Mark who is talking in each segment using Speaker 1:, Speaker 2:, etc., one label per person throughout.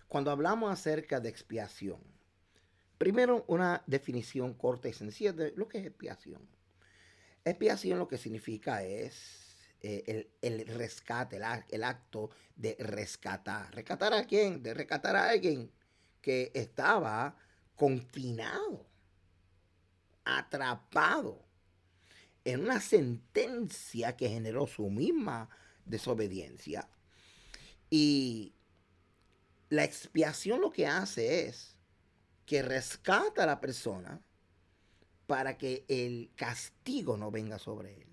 Speaker 1: Cuando hablamos acerca de expiación, primero una definición corta y sencilla de lo que es expiación. Expiación lo que significa es el rescate, el acto de rescatar. ¿Rescatar a quién? De rescatar a alguien que estaba confinado, atrapado en una sentencia que generó su misma desobediencia. Y la expiación lo que hace es que rescata a la persona para que el castigo no venga sobre él.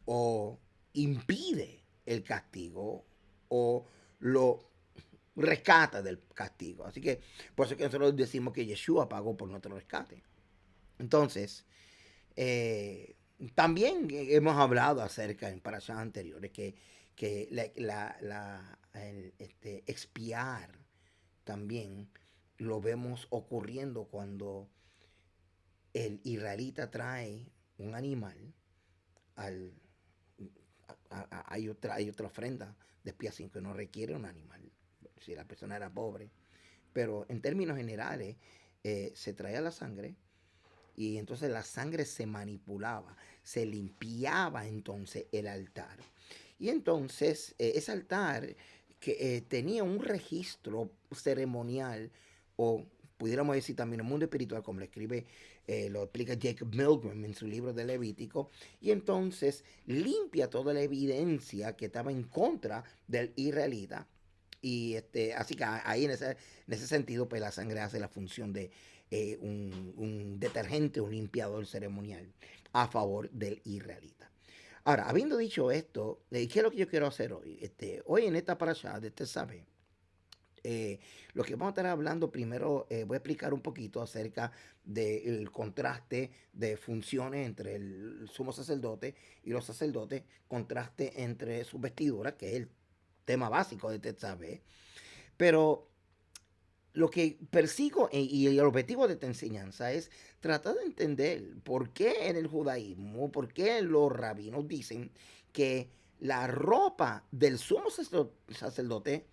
Speaker 1: O impide el castigo o lo rescata del castigo. Así que por eso es que nosotros decimos que Yeshua pagó por nuestro rescate. Entonces, eh, también hemos hablado acerca en parashas anteriores que expiar también lo vemos ocurriendo cuando el israelita trae un animal al, hay otra ofrenda de expiación que no requiere un animal si la persona era pobre, pero en términos generales se traía la sangre y entonces la sangre se manipulaba, se limpiaba entonces el altar. Y entonces ese altar que tenía un registro ceremonial, o pudiéramos decir también el mundo espiritual, como lo explica Jacob Milgram en su libro de Levítico, y entonces limpia toda la evidencia que estaba en contra del israelita. Y así que ahí en ese sentido, pues la sangre hace la función de un detergente, un limpiador ceremonial a favor del israelita. Ahora, habiendo dicho esto, ¿qué es lo que yo quiero hacer hoy? Hoy en esta parasha de sabe, lo que vamos a estar hablando primero, voy a explicar un poquito acerca del contraste de funciones entre el sumo sacerdote y los sacerdotes, contraste entre sus vestiduras, que es el tema básico de Tetzabé. Pero lo que persigo y el objetivo de esta enseñanza es tratar de entender por qué en el judaísmo, por qué los rabinos dicen que la ropa del sumo sacerdote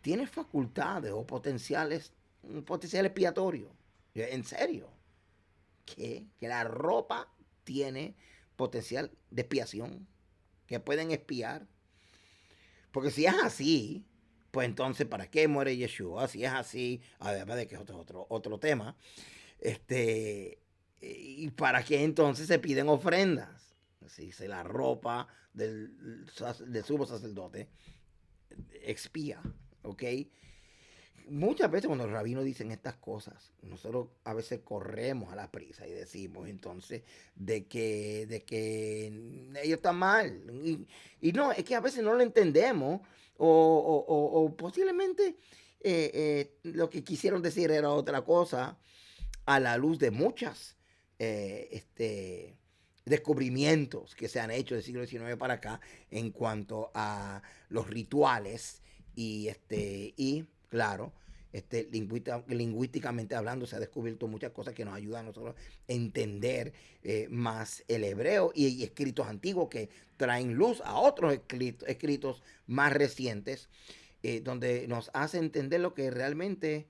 Speaker 1: tiene facultades o potenciales, un potencial expiatorio. En serio, que la ropa tiene potencial de expiación, que pueden expiar. Porque si es así, pues entonces, ¿para qué muere Yeshua? Si es así, además de que es otro tema, ¿y para qué entonces se piden ofrendas? Si se la ropa del sumo sacerdote expía, ¿ok? Muchas veces cuando los rabinos dicen estas cosas, nosotros a veces corremos a la prisa y decimos entonces de que ellos están mal. Y no, es que a veces no lo entendemos o posiblemente lo que quisieron decir era otra cosa a la luz de muchas descubrimientos que se han hecho del siglo XIX para acá en cuanto a los rituales y claro, lingüísticamente hablando, se ha descubierto muchas cosas que nos ayudan a nosotros a entender más el hebreo y escritos antiguos que traen luz a otros escritos más recientes, donde nos hace entender lo que realmente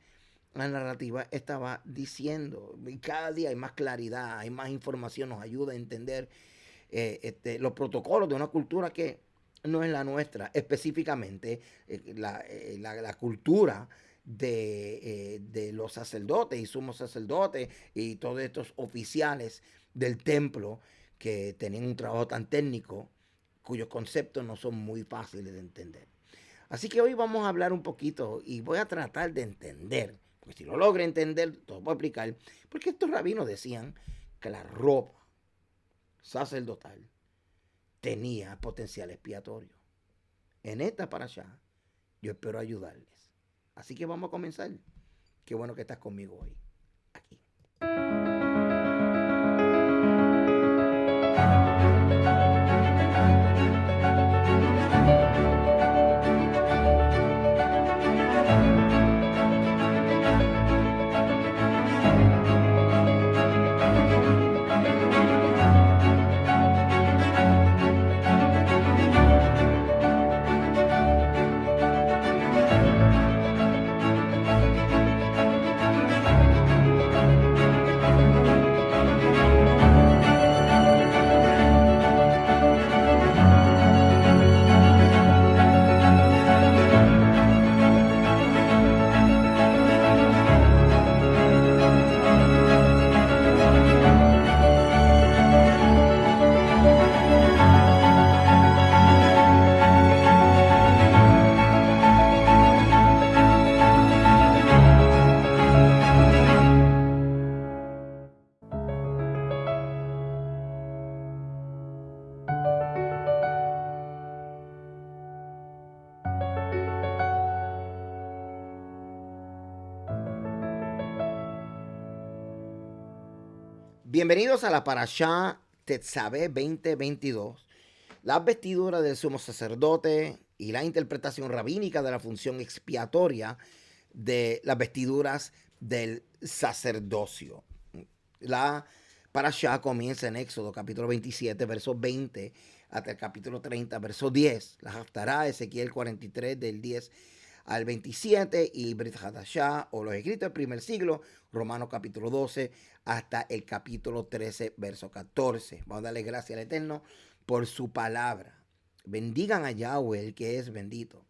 Speaker 1: la narrativa estaba diciendo. Y cada día hay más claridad, hay más información, nos ayuda a entender los protocolos de una cultura que no es la nuestra, específicamente la cultura de los sacerdotes y sumos sacerdotes y todos estos oficiales del templo que tenían un trabajo tan técnico cuyos conceptos no son muy fáciles de entender. Así que hoy vamos a hablar un poquito y voy a tratar de entender, porque si lo logro entender, todo puedo explicar, porque estos rabinos decían que la ropa sacerdotal tenía potencial expiatorio. En esta parasha yo espero ayudarles. Así que vamos a comenzar. Qué bueno que estás conmigo hoy, aquí. Bienvenidos a la Parashá Tetzaveh 2022, las vestiduras del sumo sacerdote y la interpretación rabínica de la función expiatoria de las vestiduras del sacerdocio. La Parashá comienza en Éxodo capítulo 27, verso 20, hasta el capítulo 30, verso 10. La Haftará, Ezequiel 43, del 10 al 27, y Brit Hadashah, o los escritos del primer siglo, Romanos capítulo 12, hasta el capítulo 13, verso 14. Vamos a darle gracias al Eterno por su palabra. Bendigan a Yahweh, el que es bendito.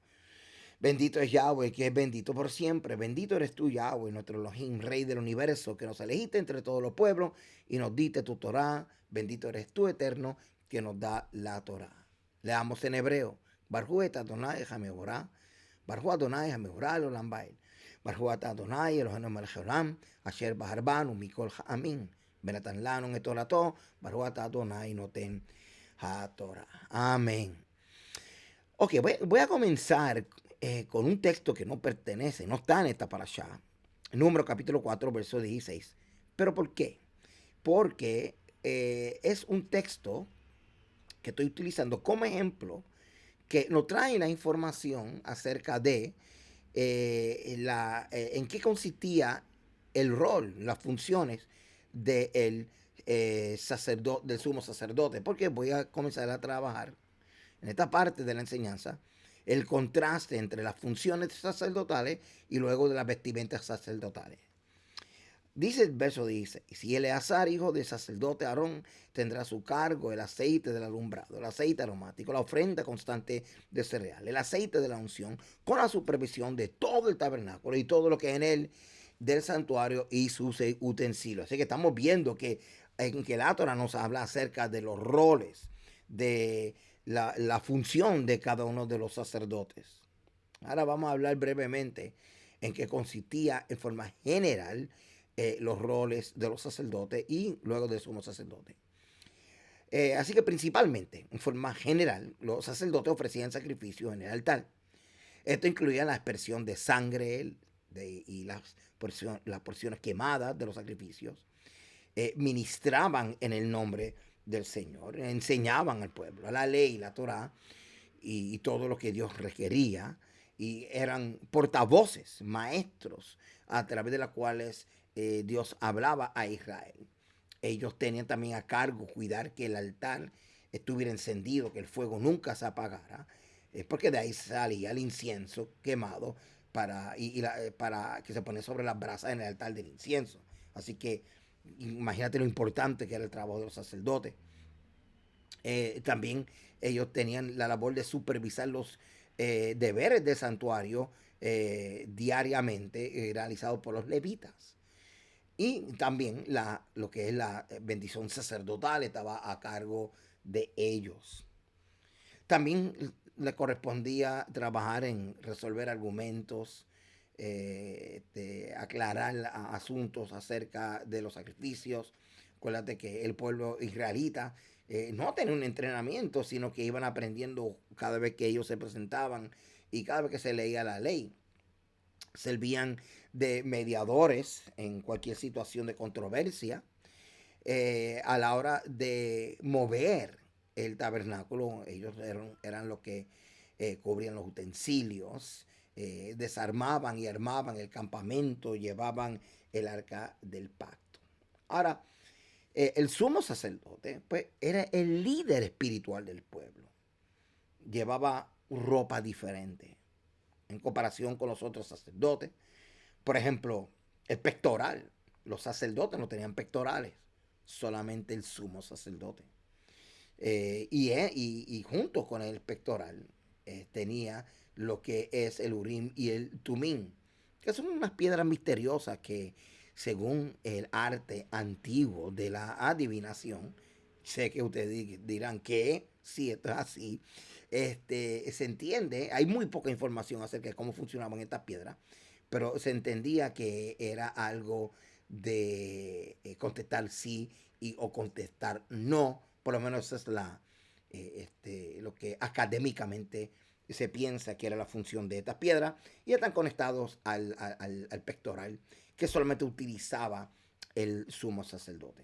Speaker 1: Bendito es Yahweh, que es bendito por siempre. Bendito eres tú, Yahweh, nuestro Elohim, Rey del universo, que nos elegiste entre todos los pueblos y nos diste tu Torah. Bendito eres tú, Eterno, que nos da la Torah. Leamos en hebreo. Barjú et Adonai Hameorá. Barjú Adonai Hameorá Olam Bael. Barjú et Adonai Eloheinu melech haolam, asher bahar banu mikol ha'amin. Benatan lanu et torato. Barjú et Adonai noten ha-Torah. Amén. Ok, voy a comenzar con un texto que no pertenece, no está en esta parashá. Número capítulo 4, verso 16. ¿Pero por qué? Porque es un texto que estoy utilizando como ejemplo que nos trae la información acerca de en qué consistía el rol, las funciones del del sumo sacerdote. Porque voy a comenzar a trabajar en esta parte de la enseñanza el contraste entre las funciones sacerdotales y luego de las vestimentas sacerdotales. Dice el verso, dice, y si Eleazar, hijo del sacerdote Aarón, tendrá a su cargo el aceite del alumbrado, el aceite aromático, la ofrenda constante de cereal, el aceite de la unción, con la supervisión de todo el tabernáculo y todo lo que en él del santuario y sus utensilios. Así que estamos viendo que en que la Torah nos habla acerca de los roles, de la función de cada uno de los sacerdotes. Ahora vamos a hablar brevemente en qué consistía en forma general los roles de los sacerdotes y luego del sumo sacerdote. Así que principalmente, en forma general, los sacerdotes ofrecían sacrificios en el altar. Esto incluía la aspersión de sangre y las porciones quemadas de los sacrificios. Ministraban en el nombre del Señor, enseñaban al pueblo la ley, la Torah y todo lo que Dios requería, y eran portavoces, maestros, a través de los cuales Dios hablaba a Israel. Ellos tenían también a cargo cuidar que el altar estuviera encendido, que el fuego nunca se apagara, porque de ahí salía el incienso quemado para que se ponía sobre las brasas en el altar del incienso. Así que imagínate lo importante que era el trabajo de los sacerdotes. También ellos tenían la labor de supervisar los deberes del santuario diariamente realizados por los levitas. Y también lo que es la bendición sacerdotal estaba a cargo de ellos. También le correspondía trabajar en resolver argumentos, aclarar asuntos acerca de los sacrificios. Acuérdate que el pueblo israelita no tenía un entrenamiento, sino que iban aprendiendo cada vez que ellos se presentaban y cada vez que se leía la ley. Servían de mediadores en cualquier situación de controversia a la hora de mover el tabernáculo. Ellos eran los que cubrían los utensilios, desarmaban y armaban el campamento, llevaban el arca del pacto. Ahora, el sumo sacerdote pues, era el líder espiritual del pueblo. Llevaba ropa diferente en comparación con los otros sacerdotes. Por ejemplo, el pectoral. Los sacerdotes no tenían pectorales, solamente el sumo sacerdote. Y junto con el pectoral tenía lo que es el Urim y el Tumim, que son unas piedras misteriosas que, según el arte antiguo de la adivinación, sé que ustedes dirán que si esto es así, se entiende, hay muy poca información acerca de cómo funcionaban estas piedras, pero se entendía que era algo de contestar sí o contestar no. Por lo menos esa es lo que académicamente se piensa que era la función de estas piedras, y están conectados al pectoral que solamente utilizaba el sumo sacerdote.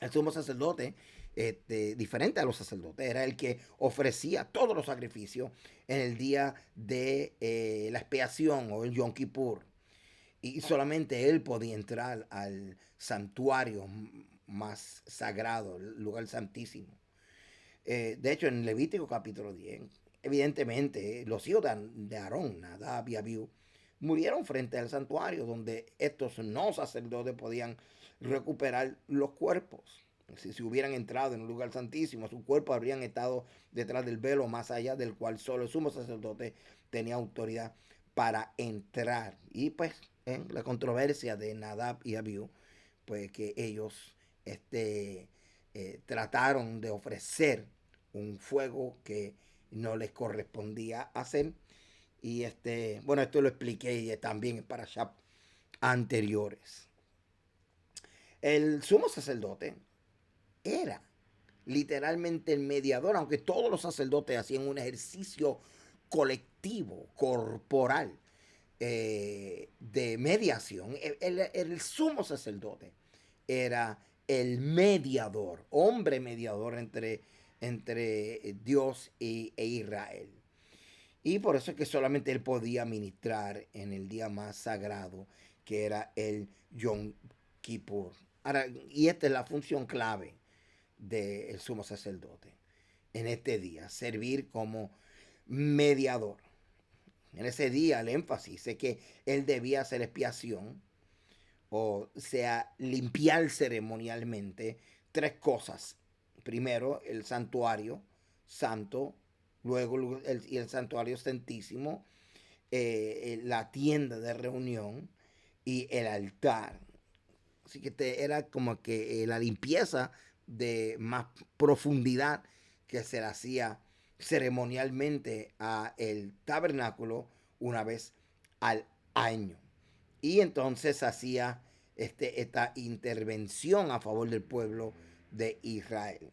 Speaker 1: El sumo sacerdote, diferente a los sacerdotes, era el que ofrecía todos los sacrificios en el día de la expiación o el Yom Kippur. Y solamente él podía entrar al santuario más sagrado, el lugar santísimo. De hecho, en Levítico capítulo 10, evidentemente, los hijos de Aarón, Nadab y Abiú, murieron frente al santuario donde estos no sacerdotes podían recuperar los cuerpos. Si hubieran entrado en un lugar santísimo, sus cuerpos habrían estado detrás del velo más allá del cual solo el sumo sacerdote tenía autoridad para entrar. Y pues en la controversia de Nadab y Abiú, pues que ellos trataron de ofrecer un fuego que no les correspondía hacer. Y bueno, esto lo expliqué también en parashá anteriores. El sumo sacerdote era literalmente el mediador, aunque todos los sacerdotes hacían un ejercicio colectivo, corporal, de mediación. El sumo sacerdote era el mediador, hombre mediador entre Dios e Israel. Y por eso es que solamente él podía ministrar en el día más sagrado, que era el Yom Kippur. Ahora, y esta es la función clave del sumo sacerdote en este día, servir como mediador. En ese día el énfasis es que él debía hacer expiación, o sea, limpiar ceremonialmente tres cosas. Primero, el santuario santo, luego el santuario santísimo, la tienda de reunión y el altar. Así que era como que la limpieza de más profundidad que se le hacía ceremonialmente a el tabernáculo una vez al año. Y entonces hacía esta intervención a favor del pueblo de Israel.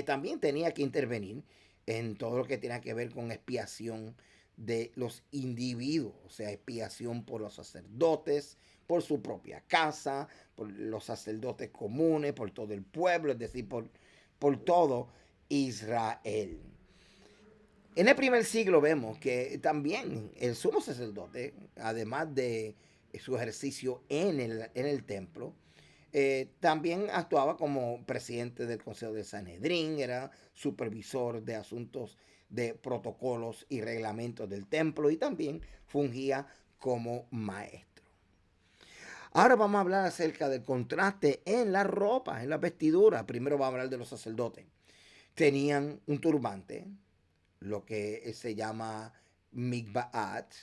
Speaker 1: También tenía que intervenir en todo lo que tenía que ver con expiación de los individuos, o sea, expiación por los sacerdotes, por su propia casa, por los sacerdotes comunes, por todo el pueblo, es decir, por todo Israel. En el primer siglo vemos que también el sumo sacerdote, además de su ejercicio en el templo, también actuaba como presidente del Consejo de Sanedrín, era supervisor de asuntos de protocolos y reglamentos del templo y también fungía como maestro. Ahora vamos a hablar acerca del contraste en la ropa, en la vestidura. Primero vamos a hablar de los sacerdotes. Tenían un turbante, lo que se llama mikvaat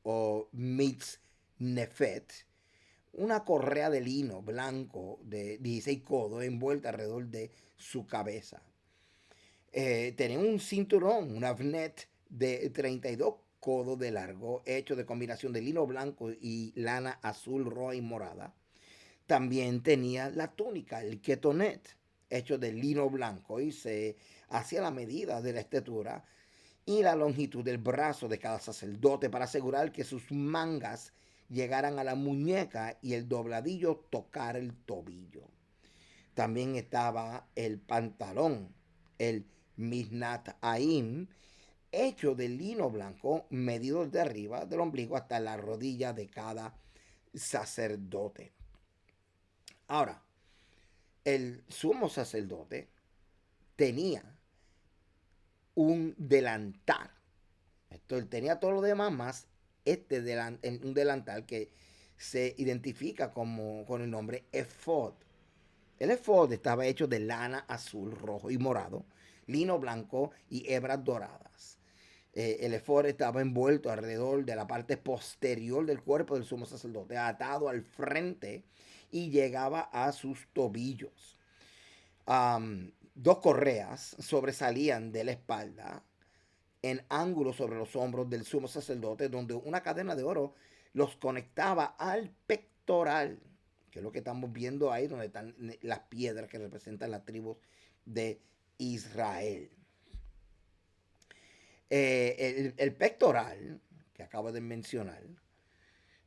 Speaker 1: o mitznefet, una correa de lino blanco de 16 codos envuelta alrededor de su cabeza. Tenía un cinturón, una avnet de 32 codos de largo, hecho de combinación de lino blanco y lana azul, roja y morada. También tenía la túnica, el ketonet, hecho de lino blanco y se hacía la medida de la estatura y la longitud del brazo de cada sacerdote para asegurar que sus mangas llegaran a la muñeca y el dobladillo tocar el tobillo. También estaba el pantalón, el misnat aim, hecho de lino blanco, medido de arriba del ombligo hasta la rodilla de cada sacerdote. Ahora, el sumo sacerdote tenía un delantal. Esto, él tenía todo lo demás más un delantal que se identifica con el nombre efod. El efod estaba hecho de lana azul, rojo y morado, lino blanco y hebras doradas. El efod estaba envuelto alrededor de la parte posterior del cuerpo del sumo sacerdote, atado al frente y llegaba a sus tobillos. Dos correas sobresalían de la espalda en ángulo sobre los hombros del sumo sacerdote, donde una cadena de oro los conectaba al pectoral, que es lo que estamos viendo ahí, donde están las piedras que representan las tribus de Israel. El pectoral, que acabo de mencionar,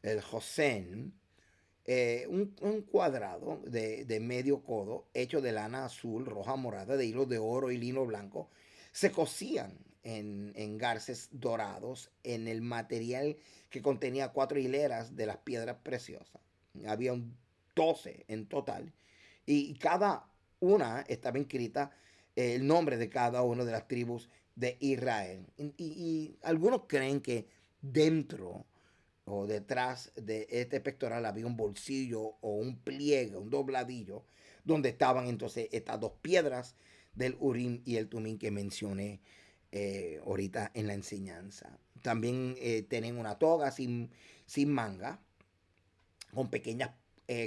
Speaker 1: el Josén, un cuadrado de medio codo hecho de lana azul, roja, morada, de hilos de oro y lino blanco. Se cosían en garces dorados en el material que contenía 4 hileras de las piedras preciosas. Había 12 en total y cada una estaba escrita el nombre de cada una de las tribus de Israel. Y algunos creen que dentro o detrás de este pectoral había un bolsillo o un pliegue, un dobladillo, donde estaban entonces estas dos piedras del Urim y el Tumim que mencioné ahorita en la enseñanza. También tienen una toga sin manga, con pequeñas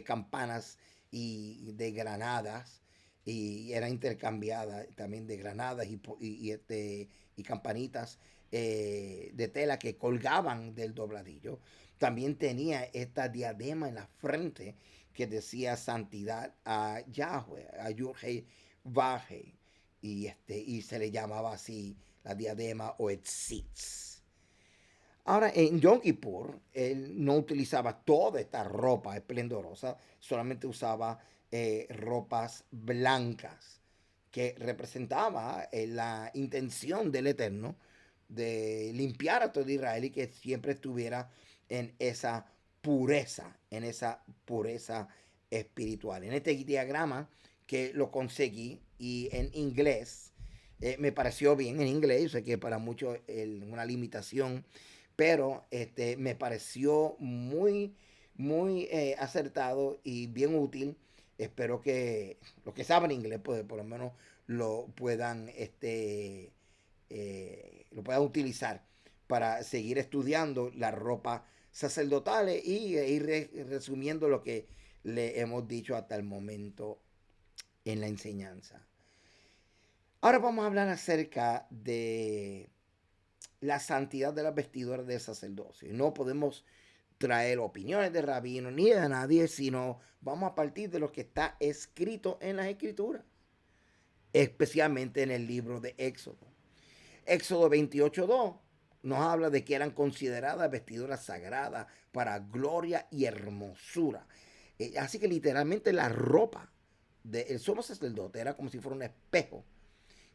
Speaker 1: campanas y de granadas, y era intercambiada también de granadas y campanitas de tela que colgaban del dobladillo. También tenía esta diadema en la frente que decía santidad a Yahweh, a Yurhei Vahe, y se le llamaba así la diadema o etzitz. Ahora, en Yom Kippur, él no utilizaba toda esta ropa esplendorosa, solamente usaba ropas blancas, que representaba la intención del Eterno de limpiar a todo Israel y que siempre estuviera en esa pureza espiritual. En este diagrama que lo conseguí y en inglés, me pareció bien en inglés, yo sé que para muchos una limitación, pero me pareció muy acertado y bien útil. Espero que los que saben inglés, pues por lo menos lo puedan utilizar para seguir estudiando la ropa sacerdotales y ir resumiendo lo que le hemos dicho hasta el momento en la enseñanza. Ahora vamos a hablar acerca de la santidad de las vestiduras del sacerdocio. No podemos traer opiniones de rabino ni de nadie, sino vamos a partir de lo que está escrito en las escrituras, especialmente en el libro de Éxodo. Éxodo 28:2 nos habla de que eran consideradas vestiduras sagradas para gloria y hermosura. Así que literalmente la ropa del sumo sacerdote era como si fuera un espejo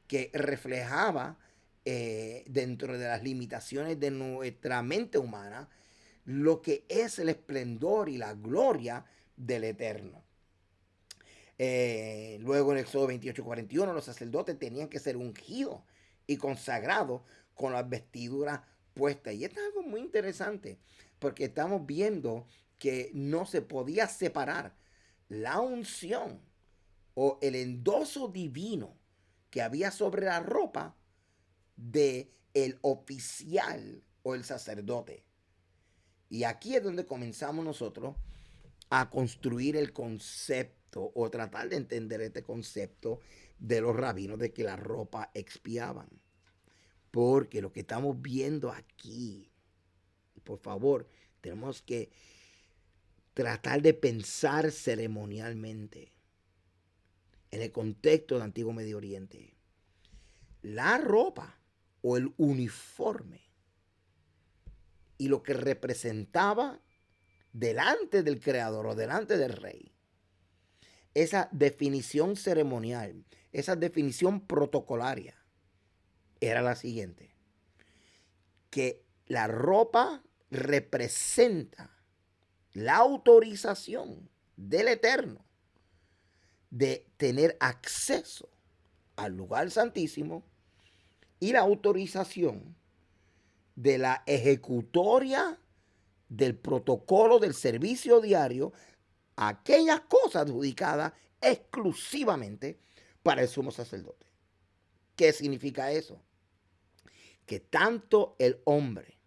Speaker 1: que reflejaba dentro de las limitaciones de nuestra mente humana lo que es el esplendor y la gloria del Eterno. Luego en Éxodo 28:41 los sacerdotes tenían que ser ungidos y consagrados con las vestiduras puestas. Y esto es algo muy interesante porque estamos viendo que no se podía separar la unción o el endoso divino que había sobre la ropa de el oficial o el sacerdote. Y aquí es donde comenzamos nosotros a construir el concepto o tratar de entender este concepto de los rabinos de que la ropa expiaban. Porque lo que estamos viendo aquí, por favor, tenemos que tratar de pensar ceremonialmente en el contexto del antiguo Medio Oriente. La ropa o el uniforme y lo que representaba delante del creador o delante del rey, esa definición ceremonial, esa definición protocolaria, era la siguiente: que la ropa representa la autorización del Eterno de tener acceso al lugar santísimo y la autorización de la ejecutoria del protocolo del servicio diario, aquellas cosas adjudicadas exclusivamente para el sumo sacerdote. ¿Qué significa eso? Que tanto el hombre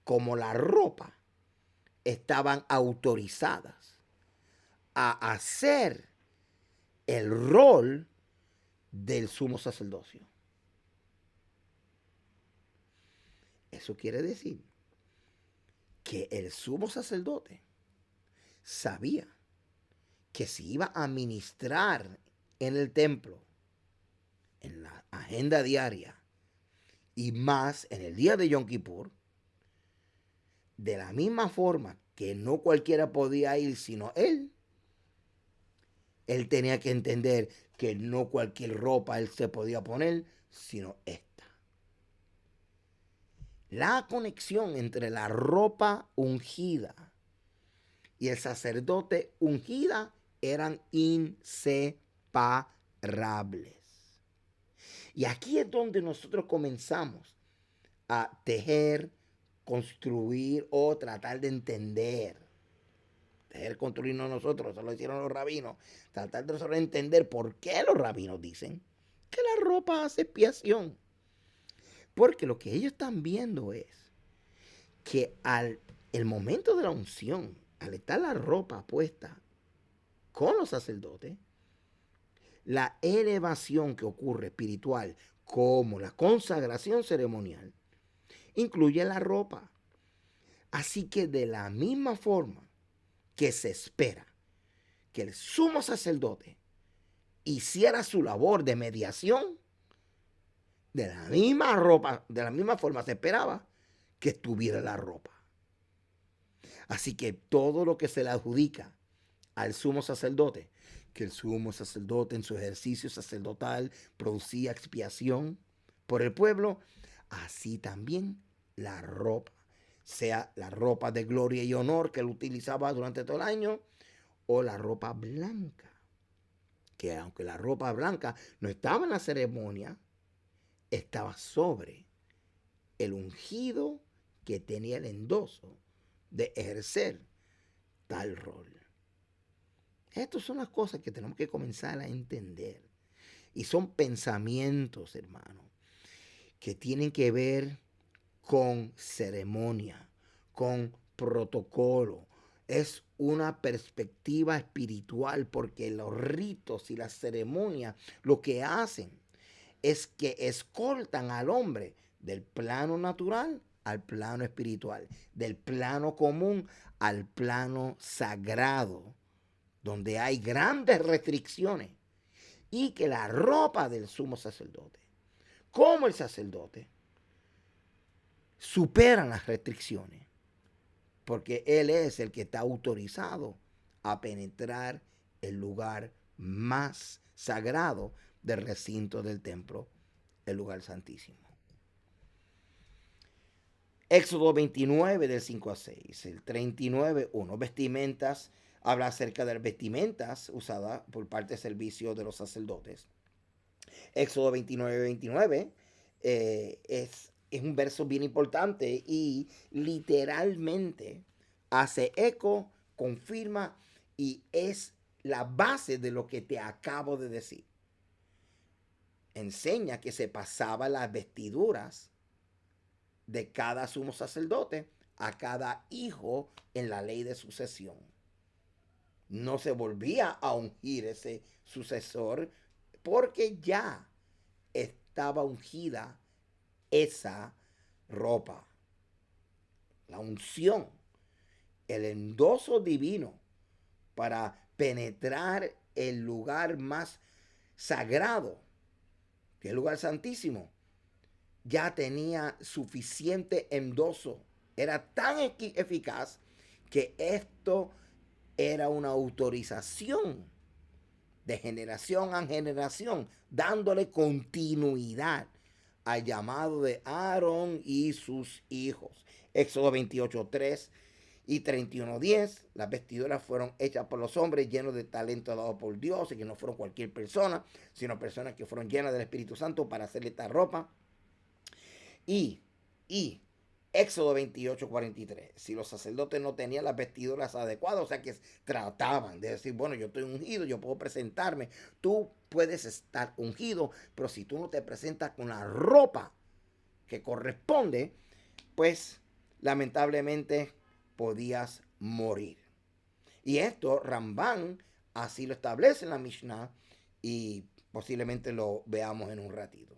Speaker 1: como la ropa estaban autorizadas a hacer el rol del sumo sacerdocio. Eso quiere decir que el sumo sacerdote sabía que si iba a ministrar en el templo, en la agenda diaria y más en el día de Yom Kippur, de la misma forma que no cualquiera podía ir sino él, él tenía que entender que no cualquier ropa él se podía poner, sino esta. La conexión entre la ropa ungida y el sacerdote ungida eran inseparables. Y aquí es donde nosotros comenzamos a tejer, construir o tratar de entender. Tejer, construirnos nosotros, eso lo hicieron los rabinos. Tratar de nosotros entender por qué los rabinos dicen que la ropa hace expiación. Porque lo que ellos están viendo es que al el momento de la unción, al estar la ropa puesta con los sacerdotes, la elevación que ocurre espiritual como la consagración ceremonial incluye la ropa. Así que de la misma forma que se espera que el sumo sacerdote hiciera su labor de mediación, de la misma forma se esperaba que estuviera la ropa. Así que todo lo que se le adjudica al sumo sacerdote, que el sumo sacerdote en su ejercicio sacerdotal producía expiación por el pueblo, así también la ropa, sea la ropa de gloria y honor que él utilizaba durante todo el año, o la ropa blanca, que aunque la ropa blanca no estaba en la ceremonia, estaba sobre el ungido que tenía el endoso de ejercer tal rol. Estas son las cosas que tenemos que comenzar a entender. Y son pensamientos, hermano, que tienen que ver con ceremonia, con protocolo. Es una perspectiva espiritual, porque los ritos y las ceremonias lo que hacen es que escoltan al hombre del plano natural al plano espiritual, del plano común al plano sagrado, donde hay grandes restricciones, y que la ropa del sumo sacerdote, como el sacerdote, superan las restricciones, porque él es el que está autorizado a penetrar el lugar más sagrado del recinto del templo, el lugar santísimo. Éxodo 29 del 5 a 6, el 39, 1, vestimentas, habla acerca de las vestimentas usadas por parte del servicio de los sacerdotes. Éxodo 29, 29 es un verso bien importante y literalmente hace eco, confirma y es la base de lo que te acabo de decir. Enseña que se pasaba las vestiduras de cada sumo sacerdote a cada hijo en la ley de sucesión. No se volvía a ungir ese sucesor porque ya estaba ungida esa ropa. La unción, el endoso divino para penetrar el lugar más sagrado, que es el lugar santísimo, ya tenía suficiente endoso. Era tan eficaz que esto era una autorización de generación a generación, dándole continuidad al llamado de Aarón y sus hijos. Éxodo 28:3 y 31:10, las vestiduras fueron hechas por los hombres llenos de talento dado por Dios, y que no fueron cualquier persona, sino personas que fueron llenas del Espíritu Santo para hacerle esta ropa. Y Éxodo 28:43, si los sacerdotes no tenían las vestiduras adecuadas, o sea que trataban de decir, bueno, yo estoy ungido, yo puedo presentarme, tú puedes estar ungido, pero si tú no te presentas con la ropa que corresponde, pues lamentablemente podías morir. Y esto Rambán así lo establece en la Mishnah, y posiblemente lo veamos en un ratito.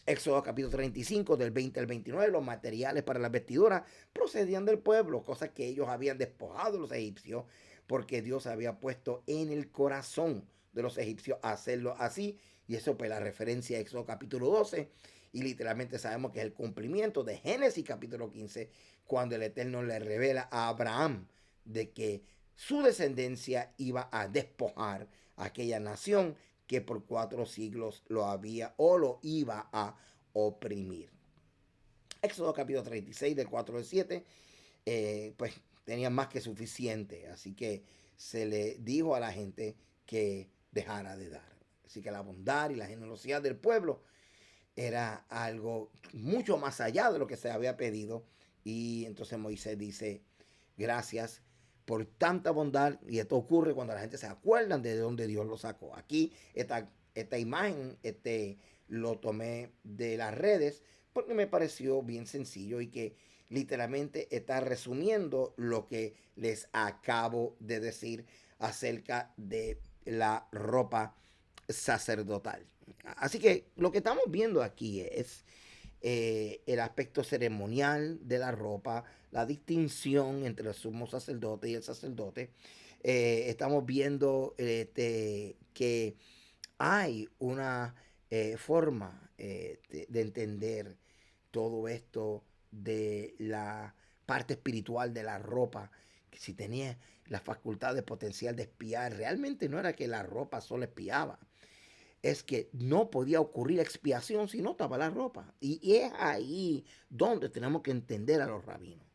Speaker 1: Éxodo capítulo 35, del 20 al 29, los materiales para las vestiduras procedían del pueblo, cosas que ellos habían despojado de los egipcios, porque Dios había puesto en el corazón de los egipcios hacerlo así, y eso pues la referencia a Éxodo capítulo 12, y literalmente sabemos que es el cumplimiento de Génesis capítulo 15, cuando el Eterno le revela a Abraham de que su descendencia iba a despojar a aquella nación que por 4 siglos lo había o lo iba a oprimir. Éxodo capítulo 36 del 4 al 7, pues tenía más que suficiente, así que se le dijo a la gente que dejara de dar. Así que la bondad y la generosidad del pueblo era algo mucho más allá de lo que se había pedido. Y entonces Moisés dice, gracias por tanta bondad. Y esto ocurre cuando la gente se acuerda de dónde Dios lo sacó. Aquí esta imagen lo tomé de las redes porque me pareció bien sencillo y que literalmente está resumiendo lo que les acabo de decir acerca de la ropa sacerdotal. Así que lo que estamos viendo aquí es el aspecto ceremonial de la ropa, la distinción entre el sumo sacerdote y el sacerdote. Estamos viendo que hay una forma de entender todo esto de la parte espiritual de la ropa, que si tenía la facultad de potencial de espiar, realmente no era que la ropa solo espiaba, es que no podía ocurrir expiación si no estaba la ropa. Y es ahí donde tenemos que entender a los rabinos.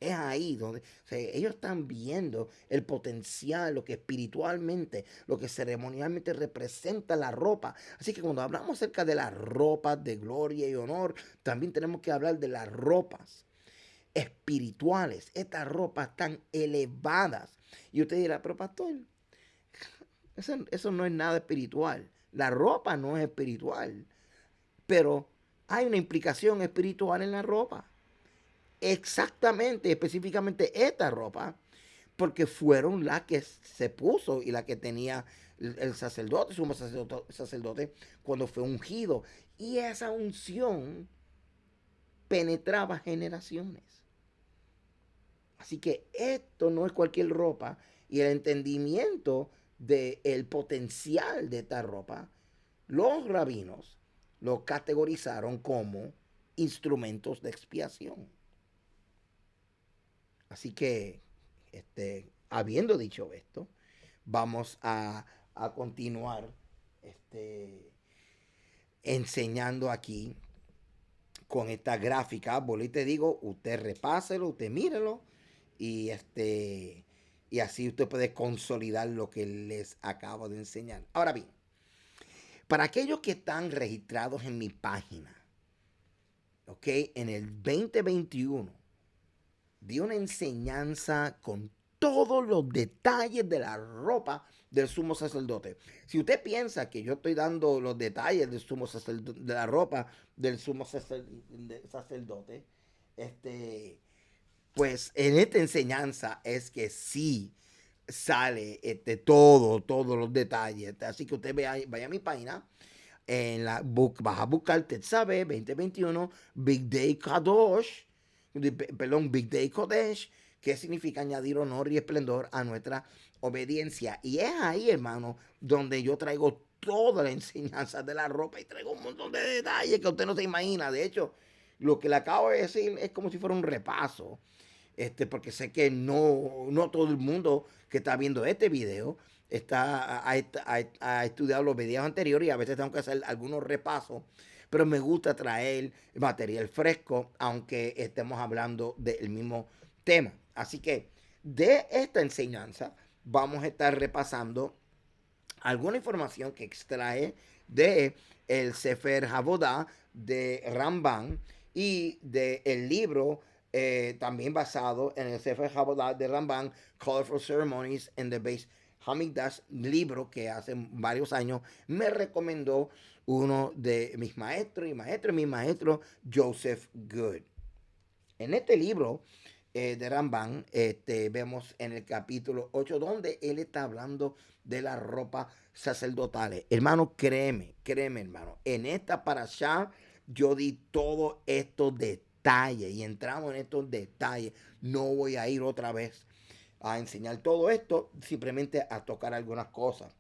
Speaker 1: Es ahí donde, o sea, ellos están viendo el potencial, lo que espiritualmente, lo que ceremonialmente representa la ropa. Así que cuando hablamos acerca de las ropas de gloria y honor, también tenemos que hablar de las ropas espirituales, estas ropas tan elevadas. Y usted dirá, pero pastor, eso no es nada espiritual. La ropa no es espiritual, pero hay una implicación espiritual en la ropa. Exactamente, específicamente esta ropa, porque fueron las que se puso y la que tenía el sacerdote, sumo sacerdote, cuando fue ungido. Y esa unción penetraba generaciones. Así que esto no es cualquier ropa, y el entendimiento del potencial de esta ropa, los rabinos lo categorizaron como instrumentos de expiación. Así que, habiendo dicho esto, vamos a continuar enseñando aquí con esta gráfica. Volví y te digo, usted repáselo, usted mírelo y y así usted puede consolidar lo que les acabo de enseñar. Ahora bien, para aquellos que están registrados en mi página, ¿ok? En el 2021 di una enseñanza con todos los detalles de la ropa del sumo sacerdote. Si usted piensa que yo estoy dando los detalles del sumo sacerdote, de la ropa del sumo sacerdote, pues en esta enseñanza es que sí sale todos los detalles. Así que usted vaya a mi página, vas a buscar Tetzaveh 2021 Big Day Kadosh, perdón, Big Day Kodesh, que significa añadir honor y esplendor a nuestra obediencia. Y es ahí, hermano, donde yo traigo toda la enseñanza de la ropa y traigo un montón de detalles que usted no se imagina. De hecho, lo que le acabo de decir es como si fuera un repaso, porque sé que no todo el mundo que está viendo este video ha estudiado los videos anteriores, y a veces tengo que hacer algunos repasos, pero me gusta traer material fresco, aunque estemos hablando del mismo tema. Así que de esta enseñanza vamos a estar repasando alguna información que extrae de el Sefer Havodah de Ramban y del libro también basado en el Sefer Havodah de Ramban, Colorful Ceremonies in the Base Hamikdash, libro que hace varios años me recomendó uno de mis maestros, mi maestro Joseph Good. En este libro de Ramban, vemos en el capítulo 8 donde él está hablando de la ropa sacerdotales. Hermano, créeme, hermano, en esta parashá yo di todos estos detalles y entramos en estos detalles. No voy a ir otra vez a enseñar todo esto, simplemente a tocar algunas cosas.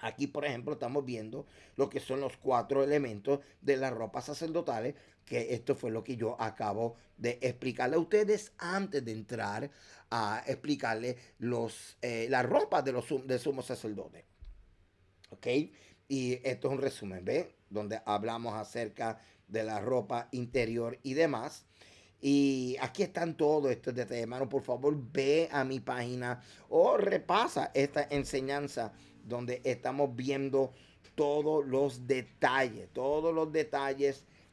Speaker 1: Aquí, por ejemplo, estamos viendo lo que son los cuatro elementos de las ropas sacerdotales, que esto fue lo que yo acabo de explicarle a ustedes antes de entrar a explicarle las ropas del sumo sacerdote. ¿Ok? Y esto es un resumen, ¿ve? Donde hablamos acerca de la ropa interior y demás. Y aquí están todos estos detalles, hermano. Por favor, ve a mi página o repasa esta enseñanza donde estamos viendo todos los detalles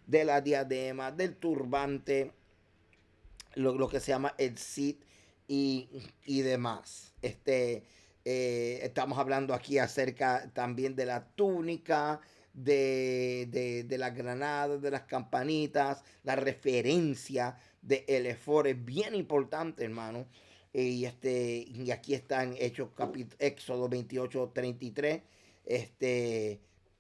Speaker 1: de la diadema, del turbante, lo que se llama el sit y, y demás. Estamos hablando aquí acerca también de la túnica, de las granadas, de las campanitas, la referencia de el efod es bien importante, hermano. Y aquí están Hechos Éxodo 28:33,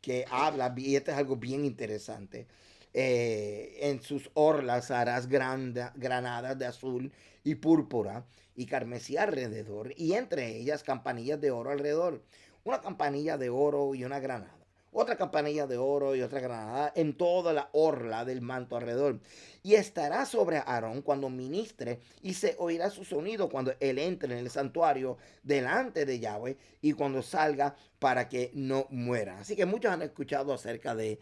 Speaker 1: que habla, y este es algo bien interesante. En sus orlas harás granadas de azul y púrpura y carmesí alrededor, y entre ellas campanillas de oro alrededor. Una campanilla de oro y una granada. Otra campanilla de oro y otra granada en toda la orla del manto alrededor. Y estará sobre Aarón cuando ministre, y se oirá su sonido cuando él entre en el santuario delante de Yahweh y cuando salga, para que no muera. Así que muchos han escuchado acerca de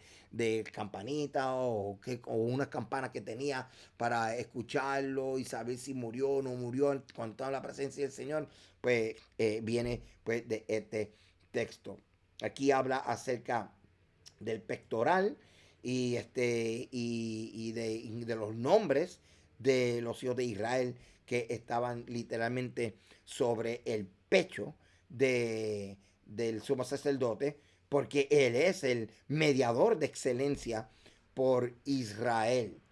Speaker 1: campanita o una campana que tenía para escucharlo y saber si murió o no murió cuando estaba en la presencia del Señor. Pues viene pues de este texto. Aquí habla acerca del pectoral y de los nombres de los hijos de Israel que estaban literalmente sobre el pecho del sumo sacerdote, porque él es el mediador de excelencia por Israel.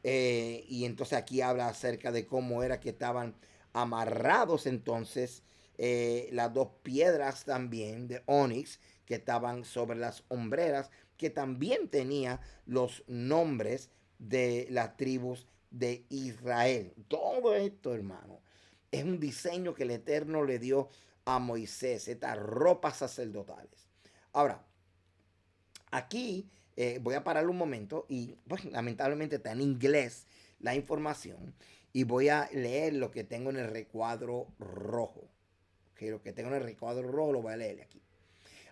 Speaker 1: Y entonces aquí habla acerca de cómo era que estaban amarrados entonces las dos piedras también de onix que estaban sobre las hombreras, que también tenía los nombres de las tribus de Israel. Todo esto, hermano, es un diseño que el Eterno le dio a Moisés, estas ropas sacerdotales. Ahora, aquí voy a parar un momento y pues, lamentablemente está en inglés la información y voy a leer lo que tengo en el recuadro rojo. Okay, lo que tengo en el recuadro rojo lo voy a leer aquí.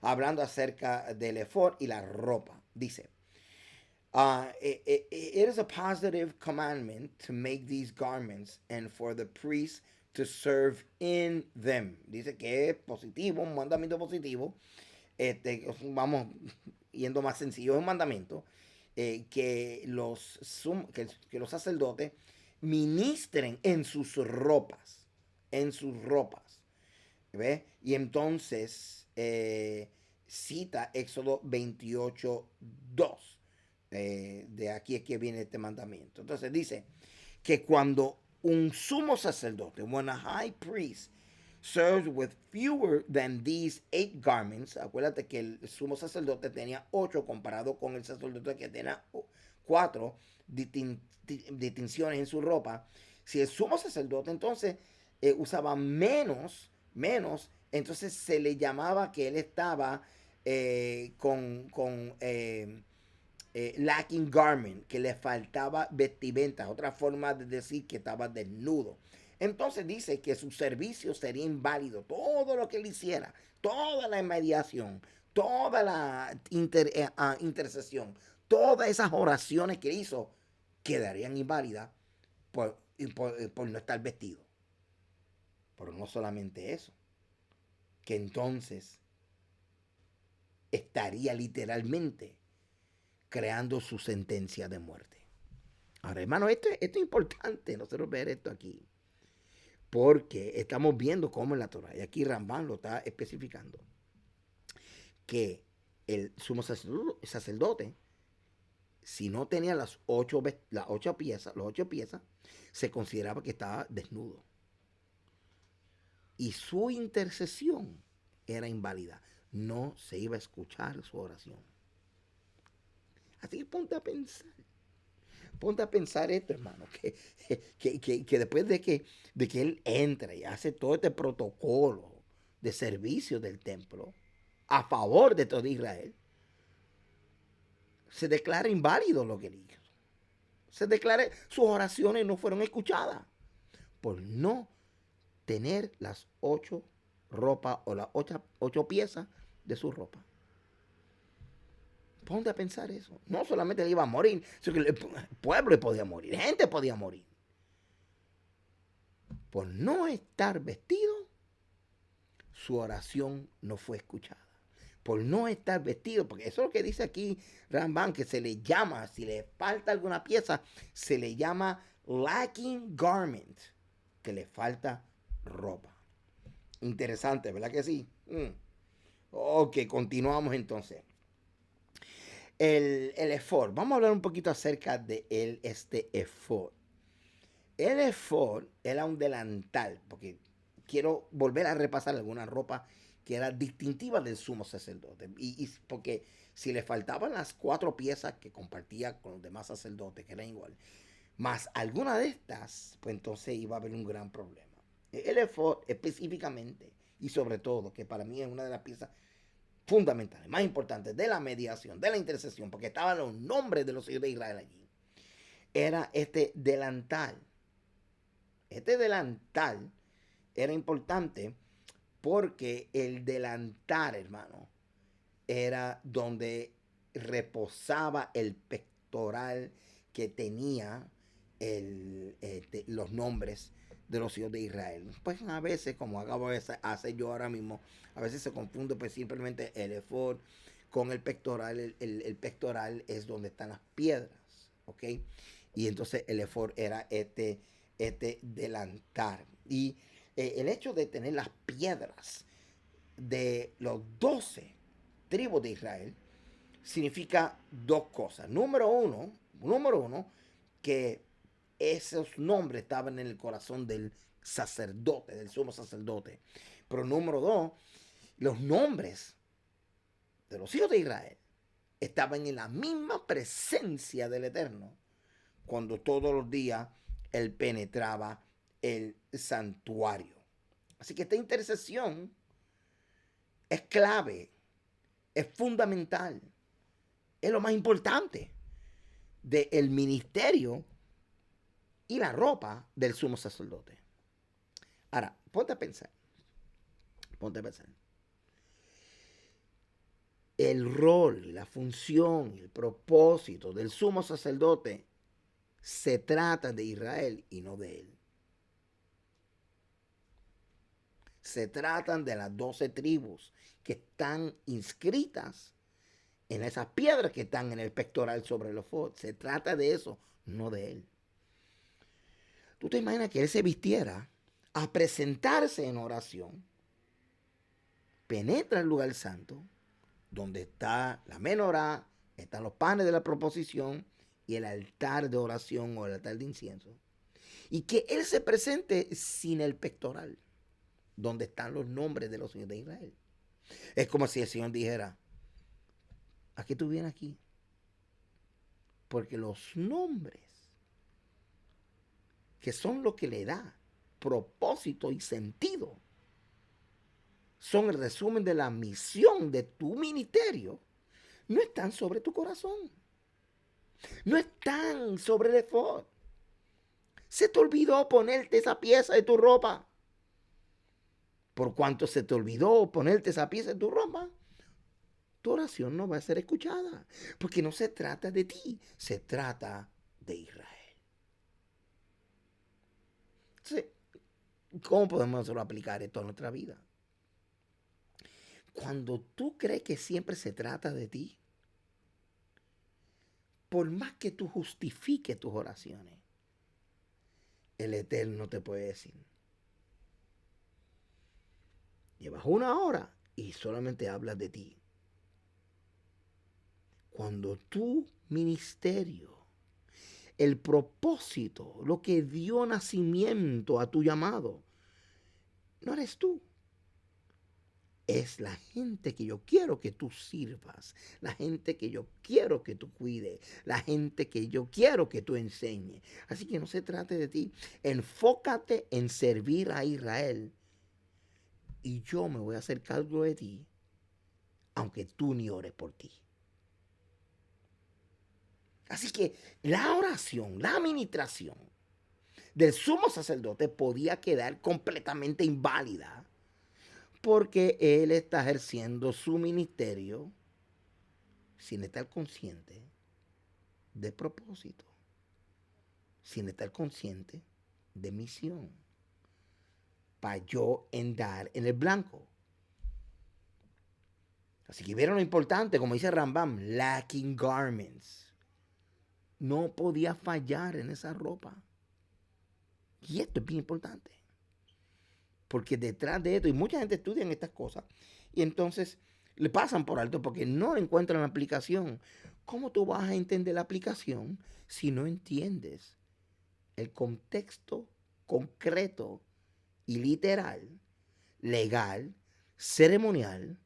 Speaker 1: Hablando acerca del efod y la ropa. Dice, it is a positive commandment to make these garments and for the priests to serve in them. Dice que es positivo, un mandamiento positivo. Vamos yendo más sencillo, es un mandamiento que los sacerdotes ministren en sus ropas. ¿Ves? Y entonces cita Éxodo 28:2. De aquí es que viene este mandamiento. Entonces dice que cuando un sumo sacerdote, when a high priest serves with fewer than these 8 garments, acuérdate que el sumo sacerdote tenía 8 comparado con el sacerdote que tenía 4 distinciones en su ropa. Si el sumo sacerdote entonces usaba menos, entonces se le llamaba que él estaba lacking garment, que le faltaba vestimenta, otra forma de decir que estaba desnudo. Entonces dice que su servicio sería inválido, todo lo que él hiciera, toda la mediación, toda la intercesión, todas esas oraciones que hizo quedarían inválidas por no estar vestido. Pero no solamente eso, que entonces estaría literalmente creando su sentencia de muerte. Ahora, hermano, esto es importante nosotros ver esto aquí, porque estamos viendo cómo en la Torah, y aquí Rambam lo está especificando, que el sumo sacerdote, si no tenía las ocho piezas, se consideraba que estaba desnudo. Y su intercesión era inválida. No se iba a escuchar su oración. Así que ponte a pensar. Ponte a pensar esto, hermano, que después de que él entra y hace todo este protocolo de servicio del templo, a favor de todo Israel, se declara inválido lo que él hizo. Se declara, sus oraciones no fueron escuchadas por no tener las 8 ropas o las 8 piezas de su ropa. Ponte a pensar eso. No solamente él iba a morir, sino que el pueblo podía morir, gente podía morir. Por no estar vestido, su oración no fue escuchada. Por no estar vestido, porque eso es lo que dice aquí Ramban, que se le llama, si le falta alguna pieza, se le llama lacking garment, que le falta ropa. Interesante, ¿verdad que sí? Ok, continuamos entonces. El efod. Vamos a hablar un poquito acerca de este efod. El efod era un delantal, porque quiero volver a repasar alguna ropa que era distintiva del sumo sacerdote. Y porque si le faltaban las 4 piezas que compartía con los demás sacerdotes, que eran igual, más alguna de estas, pues entonces iba a haber un gran problema. El efod específicamente, y sobre todo, que para mí es una de las piezas fundamentales, más importantes de la mediación, de la intercesión, porque estaban los nombres de los hijos de Israel allí, era este delantal. Este delantal era importante porque el delantal, hermano, era donde reposaba el pectoral que tenía los nombres de los hijos de Israel. Pues a veces, como acabo de hacer yo ahora mismo, a veces se confunde pues simplemente el efod con el pectoral. El pectoral es donde están las piedras, ¿ok? Y entonces el efod era este delantal. Y el hecho de tener las piedras de los 12 tribus de Israel significa 2 cosas. Número uno, que esos nombres estaban en el corazón del sacerdote, del sumo sacerdote. Pero número 2, los nombres de los hijos de Israel estaban en la misma presencia del Eterno cuando todos los días él penetraba el santuario. Así que esta intercesión es clave, es fundamental, es lo más importante del ministerio y la ropa del sumo sacerdote. Ahora, ponte a pensar. El rol, la función, el propósito del sumo sacerdote se trata de Israel y no de él. Se tratan de las 12 tribus que están inscritas en esas piedras que están en el pectoral sobre el efod. Se trata de eso, no de él. ¿Tú te imaginas que él se vistiera a presentarse en oración? Penetra el lugar santo, donde está la menorá, están los panes de la proposición y el altar de oración o el altar de incienso. Y que él se presente sin el pectoral, donde están los nombres de los hijos de Israel. Es como si el Señor dijera, ¿a qué tú vienes aquí? Porque los nombres, que son lo que le da propósito y sentido, son el resumen de la misión de tu ministerio, no están sobre tu corazón. No están sobre el efod. Se te olvidó ponerte esa pieza de tu ropa. Por cuanto se te olvidó ponerte esa pieza de tu ropa, tu oración no va a ser escuchada. Porque no se trata de ti, se trata de Israel. Entonces, ¿cómo podemos nosotros aplicar esto a nuestra vida? Cuando tú crees que siempre se trata de ti, por más que tú justifiques tus oraciones, el Eterno te puede decir, llevas 1 hora y solamente hablas de ti. Cuando tu ministerio, el propósito, lo que dio nacimiento a tu llamado, no eres tú. Es la gente que yo quiero que tú sirvas, la gente que yo quiero que tú cuides, la gente que yo quiero que tú enseñes. Así que no se trate de ti. Enfócate en servir a Israel y yo me voy a hacer cargo de ti aunque tú ni ores por ti. Así que la oración, la administración del sumo sacerdote podía quedar completamente inválida porque él está ejerciendo su ministerio sin estar consciente de propósito, sin estar consciente de misión, para yo andar en el blanco. Así que vieron lo importante, como dice Rambam, lacking garments. No podía fallar en esa ropa. Y esto es bien importante. Porque detrás de esto, y mucha gente estudia en estas cosas, y entonces le pasan por alto porque no encuentran la aplicación. ¿Cómo tú vas a entender la aplicación si no entiendes el contexto concreto y literal, legal, ceremonial,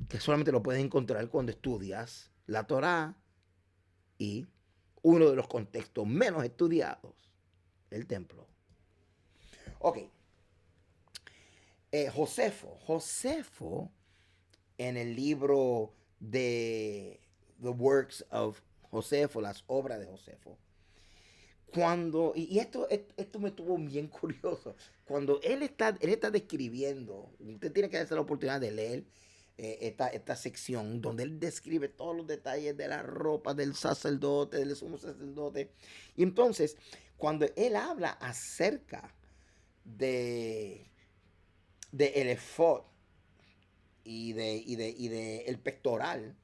Speaker 1: que solamente lo puedes encontrar cuando estudias la Torá y uno de los contextos menos estudiados, el templo? Ok. Josefo, en el libro de The Works of Josefo, las obras de Josefo, y esto me tuvo bien curioso, cuando él está describiendo, usted tiene que darse la oportunidad de leer esta sección donde él describe todos los detalles de la ropa del sacerdote, del sumo sacerdote. Y entonces, cuando él habla acerca de el efod y de el pectoral,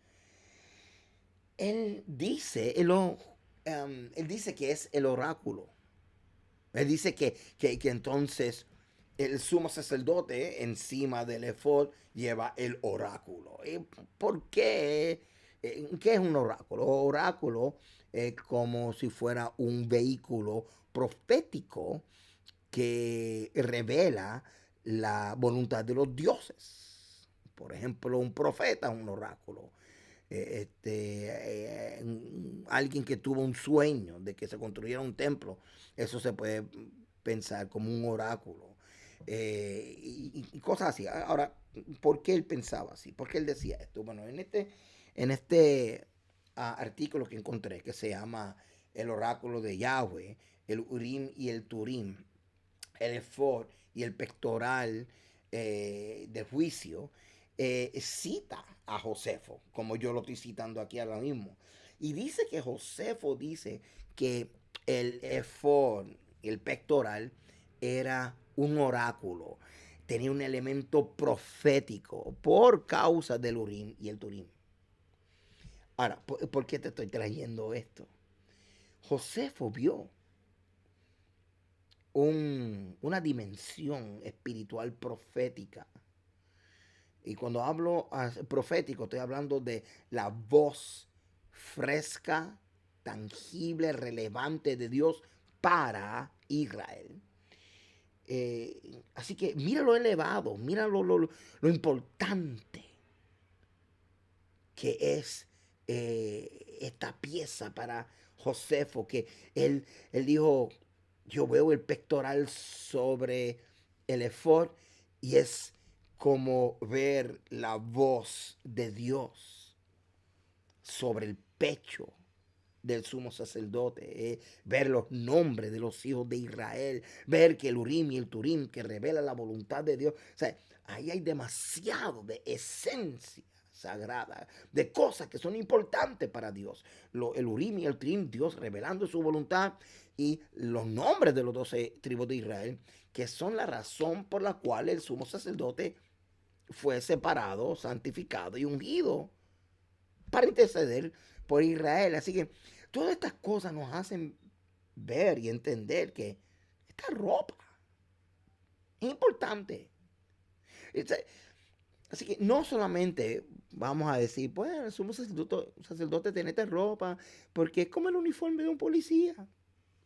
Speaker 1: él dice, él dice que es el oráculo. Él dice que entonces el sumo sacerdote encima del efod lleva el oráculo. ¿Por qué? ¿Qué es un oráculo? Oráculo es como si fuera un vehículo profético que revela la voluntad de los dioses. Por ejemplo, un profeta es un oráculo. Alguien que tuvo un sueño de que se construyera un templo, eso se puede pensar como un oráculo. Y cosas así. Ahora, ¿por qué él pensaba así? ¿Por qué él decía esto? Bueno, en este artículo que encontré, que se llama El oráculo de Yahweh, el Urim y el Turim, el efod y el pectoral de juicio, cita a Josefo, como yo lo estoy citando aquí ahora mismo. Y dice que Josefo dice que el efod, el pectoral, era un oráculo. Tenía un elemento profético por causa del Urim y el Turim. Ahora, ¿por qué te estoy trayendo esto? Josefo vio una dimensión espiritual profética. Y cuando hablo profético, estoy hablando de la voz fresca, tangible, relevante de Dios para Israel. Así que mira lo elevado, mira lo importante que es esta pieza para Josefo, que él dijo, yo veo el pectoral sobre el efod y es como ver la voz de Dios sobre el pecho del sumo sacerdote, ver los nombres de los hijos de Israel, ver que el Urim y el Turim que revela la voluntad de Dios. O sea, ahí hay demasiado de esencia sagrada, de cosas que son importantes para Dios. El Urim y el Turim, Dios revelando su voluntad, y los nombres de los 12 tribus de Israel, que son la razón por la cual el sumo sacerdote fue separado, santificado y ungido para interceder por Israel. Así que todas estas cosas nos hacen ver y entender que esta ropa es importante. Así que no solamente vamos a decir, pues somos sacerdote tiene esta ropa, porque es como el uniforme de un policía.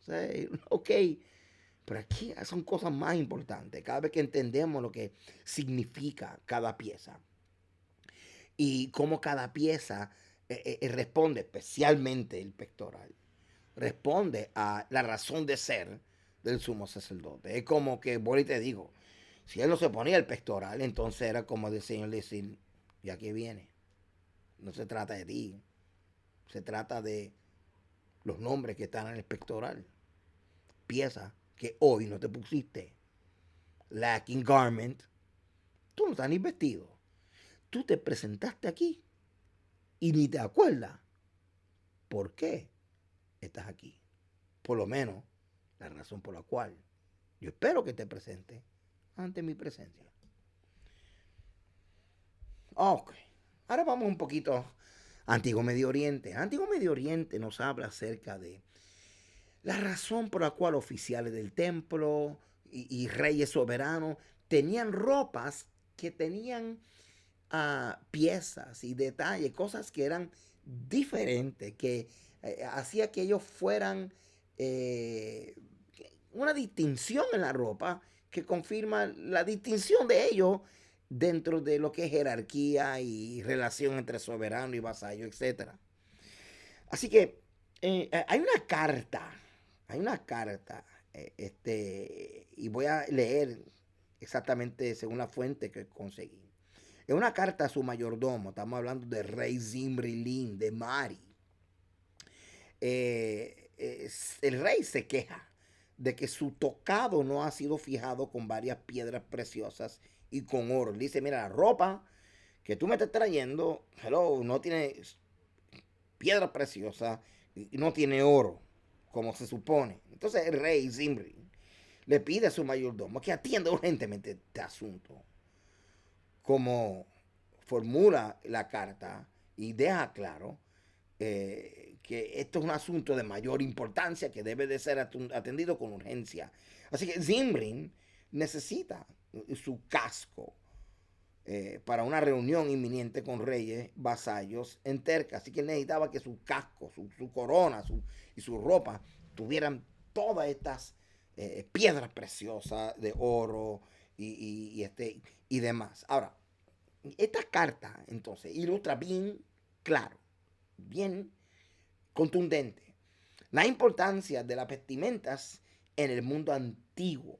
Speaker 1: O sea, ok, pero aquí son cosas más importantes. Cada vez que entendemos lo que significa cada pieza y cómo cada pieza responde, especialmente el pectoral, responde a la razón de ser del sumo sacerdote. Es como que, voy y te digo, si él no se ponía el pectoral, entonces era como el Señor decir, ¿Y a qué viene? No se trata de ti. Se trata de los nombres que están en el pectoral. Pieza que hoy no te pusiste. Lacking garment. Tú no estás ni vestido. Tú te presentaste aquí y ni te acuerdas por qué estás aquí. Por lo menos la razón por la cual yo espero que te presente ante mi presencia. Ok. Ahora vamos un poquito a Antiguo Medio Oriente. Antiguo Medio Oriente nos habla acerca de la razón por la cual oficiales del templo y reyes soberanos tenían ropas que tenían piezas y detalles, cosas que eran diferentes, que hacía que ellos fueran una distinción en la ropa que confirma la distinción de ellos dentro de lo que es jerarquía y relación entre soberano y vasallo, etcétera. Así que hay una carta, y voy a leer exactamente según la fuente que conseguí. Es una carta a su mayordomo, estamos hablando de rey Zimri-Lin, de Mari. El rey se queja de que su tocado no ha sido fijado con varias piedras preciosas y con oro. Le dice, mira, la ropa que tú me estás trayendo, hello, no tiene piedra preciosa y no tiene oro, como se supone. Entonces el rey Zimri le pide a su mayordomo que atienda urgentemente este asunto. Como formula la carta y deja claro que esto es un asunto de mayor importancia que debe de ser atendido con urgencia. Así que Zimri necesita su casco para una reunión inminente con reyes, vasallos en Terca. Así que él necesitaba que su casco, su corona y su ropa tuvieran todas estas piedras preciosas de oro y demás. Ahora, esta carta entonces ilustra bien claro, bien contundente, la importancia de las vestimentas en el mundo antiguo,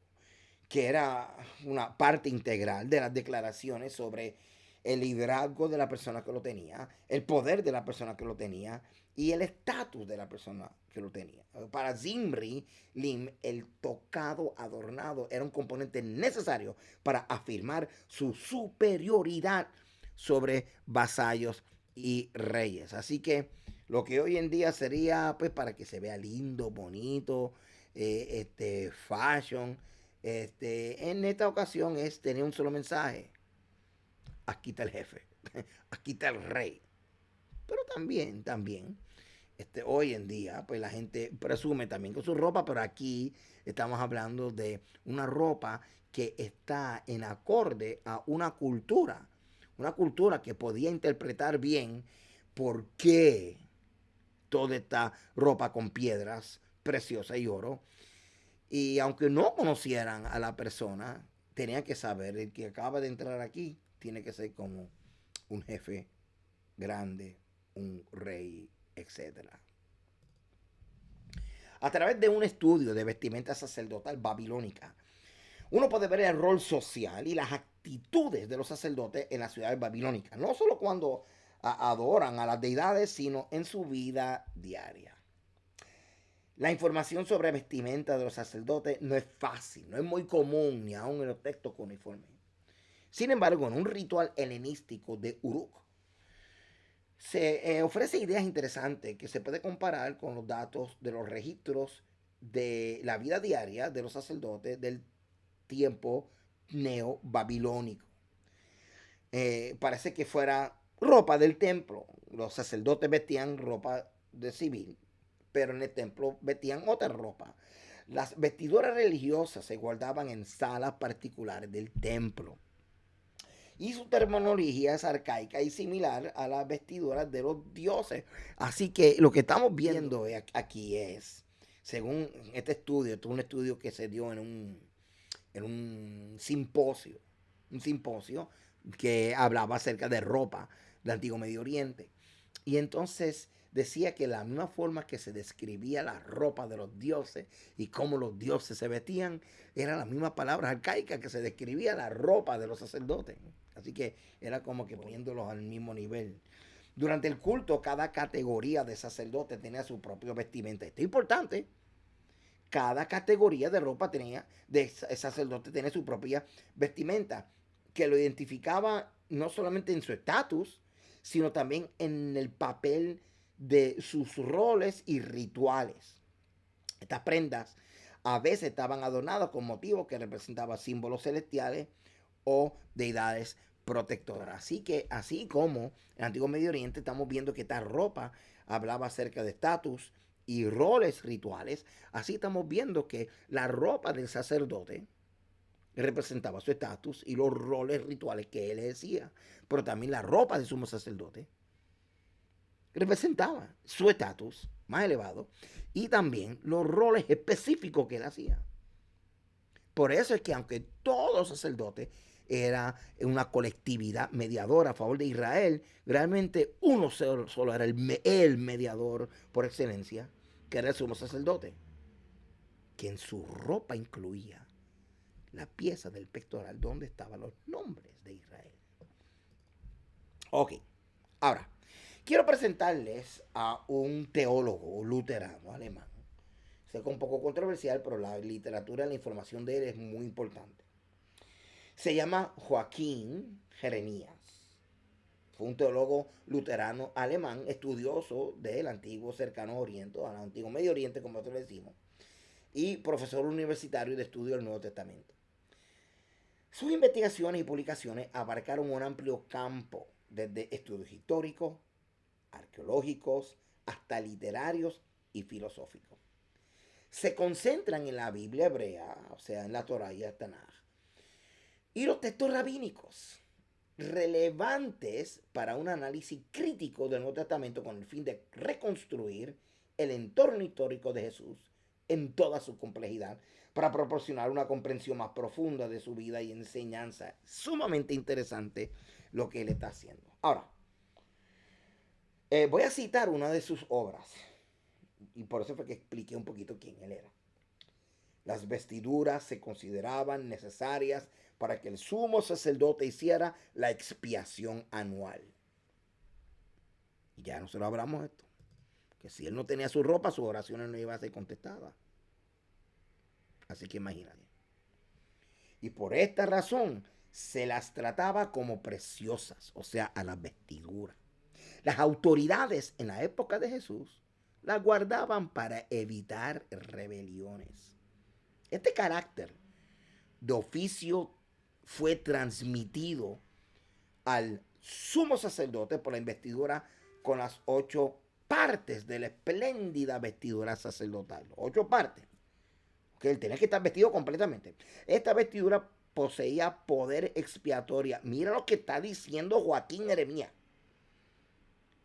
Speaker 1: que era una parte integral de las declaraciones sobre el liderazgo de la persona que lo tenía, el poder de la persona que lo tenía y el estatus de la persona que lo tenía. Para Zimri Lim, el tocado adornado era un componente necesario para afirmar su superioridad sobre vasallos y reyes. Así que lo que hoy en día sería, pues, para que se vea lindo, bonito, fashion, en esta ocasión es tener un solo mensaje. Aquí está el jefe, aquí está el rey. Pero también, hoy en día, pues la gente presume también con su ropa, pero aquí estamos hablando de una ropa que está en acorde a una cultura que podía interpretar bien por qué toda esta ropa con piedras preciosas y oro. Y aunque no conocieran a la persona, tenían que saber, el que acaba de entrar aquí tiene que ser como un jefe grande, un rey, etcétera. A través de un estudio de vestimenta sacerdotal babilónica, uno puede ver el rol social y las actitudes de los sacerdotes en las ciudades babilónicas, no solo cuando adoran a las deidades, sino en su vida diaria. La información sobre vestimenta de los sacerdotes no es fácil, no es muy común ni aún en los textos cuneiformes. Sin embargo, en un ritual helenístico de Uruk, se ofrece ideas interesantes que se puede comparar con los datos de los registros de la vida diaria de los sacerdotes del tiempo neo-babilónico. Parece que fuera ropa del templo. Los sacerdotes vestían ropa de civil, pero en el templo vestían otra ropa. Las vestiduras religiosas se guardaban en salas particulares del templo. Y su terminología es arcaica y similar a las vestiduras de los dioses. Así que lo que estamos viendo aquí es, según este estudio, esto es un estudio que se dio en un simposio que hablaba acerca de ropa del Antiguo Medio Oriente. Y entonces decía que la misma forma que se describía la ropa de los dioses y cómo los dioses se vestían, era la misma palabra arcaica que se describía la ropa de los sacerdotes. Así que era como que poniéndolos al mismo nivel. Durante el culto, cada categoría de sacerdote tenía su propio vestimenta. Esto es importante. Cada categoría de ropa de sacerdote tenía su propia vestimenta, que lo identificaba no solamente en su estatus, sino también en el papel de sus roles y rituales. Estas prendas a veces estaban adornadas con motivos que representaban símbolos celestiales o deidades protectoras. Así que, así como en el Antiguo Medio Oriente, estamos viendo que esta ropa hablaba acerca de estatus y roles rituales. Así estamos viendo que la ropa del sacerdote representaba su estatus y los roles rituales que él ejercía. Pero también la ropa del sumo sacerdote representaba su estatus más elevado y también los roles específicos que él hacía. Por eso es que aunque todos los sacerdotes era una colectividad mediadora a favor de Israel, realmente uno solo era el mediador por excelencia, que era el sumo sacerdote, que en su ropa incluía la pieza del pectoral donde estaban los nombres de Israel. Ok, ahora, quiero presentarles a un teólogo luterano alemán. Sé que es un poco controversial, pero la literatura y la información de él es muy importante. Se llama Joaquín Jeremías. Fue un teólogo luterano alemán, estudioso del antiguo cercano oriente, al antiguo Medio Oriente, como nosotros le decimos, y profesor universitario de estudio del Nuevo Testamento. Sus investigaciones y publicaciones abarcaron un amplio campo, desde estudios históricos, arqueológicos, hasta literarios y filosóficos. Se concentran en la Biblia hebrea, o sea, en la Torá y el Tanaj, y los textos rabínicos, relevantes para un análisis crítico del Nuevo Testamento con el fin de reconstruir el entorno histórico de Jesús en toda su complejidad, para proporcionar una comprensión más profunda de su vida y enseñanza. Sumamente interesante lo que él está haciendo. Ahora, voy a citar una de sus obras, y por eso fue que expliqué un poquito quién él era. Las vestiduras se consideraban necesarias para que el sumo sacerdote hiciera la expiación anual. Y ya nosotros hablamos de esto, que si él no tenía su ropa, sus oraciones no iban a ser contestadas. Así que imagínate. Y por esta razón se las trataba como preciosas, o sea, a las vestiduras. Las autoridades en la época de Jesús las guardaban para evitar rebeliones. Este carácter de oficio fue transmitido al sumo sacerdote por la investidura con las 8 partes de la espléndida vestidura sacerdotal. 8 partes. Que él tenía que estar vestido completamente. Esta vestidura poseía poder expiatoria. Mira lo que está diciendo Joaquín Jeremías.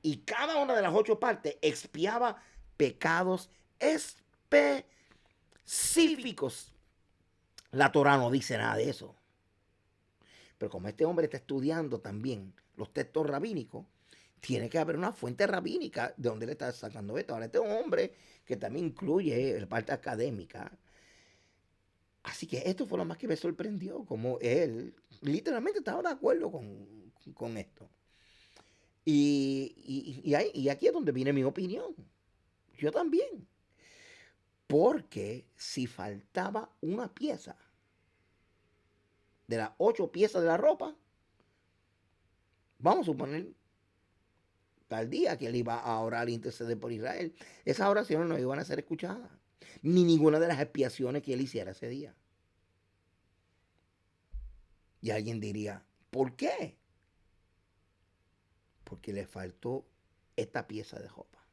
Speaker 1: Y cada una de las 8 partes expiaba pecados específicos. La Torah no dice nada de eso. Pero como este hombre está estudiando también los textos rabínicos, tiene que haber una fuente rabínica de donde le está sacando esto. Ahora, este es un hombre que también incluye la parte académica. Así que esto fue lo más que me sorprendió, como él literalmente estaba de acuerdo con esto. Y aquí es donde viene mi opinión. Yo también. Porque si faltaba una pieza de las 8 piezas de la ropa, vamos a suponer tal día que él iba a orar e interceder por Israel, esas oraciones no iban a ser escuchadas, ni ninguna de las expiaciones que él hiciera ese día. Y alguien diría, ¿por qué? Porque le faltó esta pieza de ropa.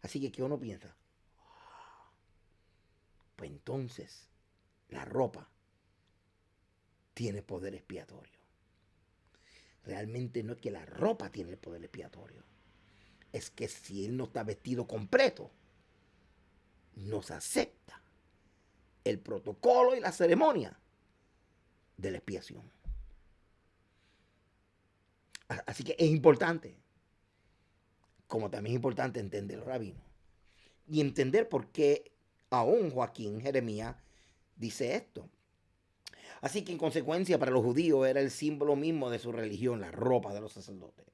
Speaker 1: Así que, ¿qué uno piensa? Pues entonces, la ropa tiene poder expiatorio. Realmente no es que la ropa tiene el poder expiatorio. Es que si él no está vestido completo, no se acepta el protocolo y la ceremonia de la expiación. Así que es importante, como también es importante entender el rabino y entender por qué aún Joaquín Jeremías dice esto. Así que en consecuencia para los judíos era el símbolo mismo de su religión, la ropa de los sacerdotes.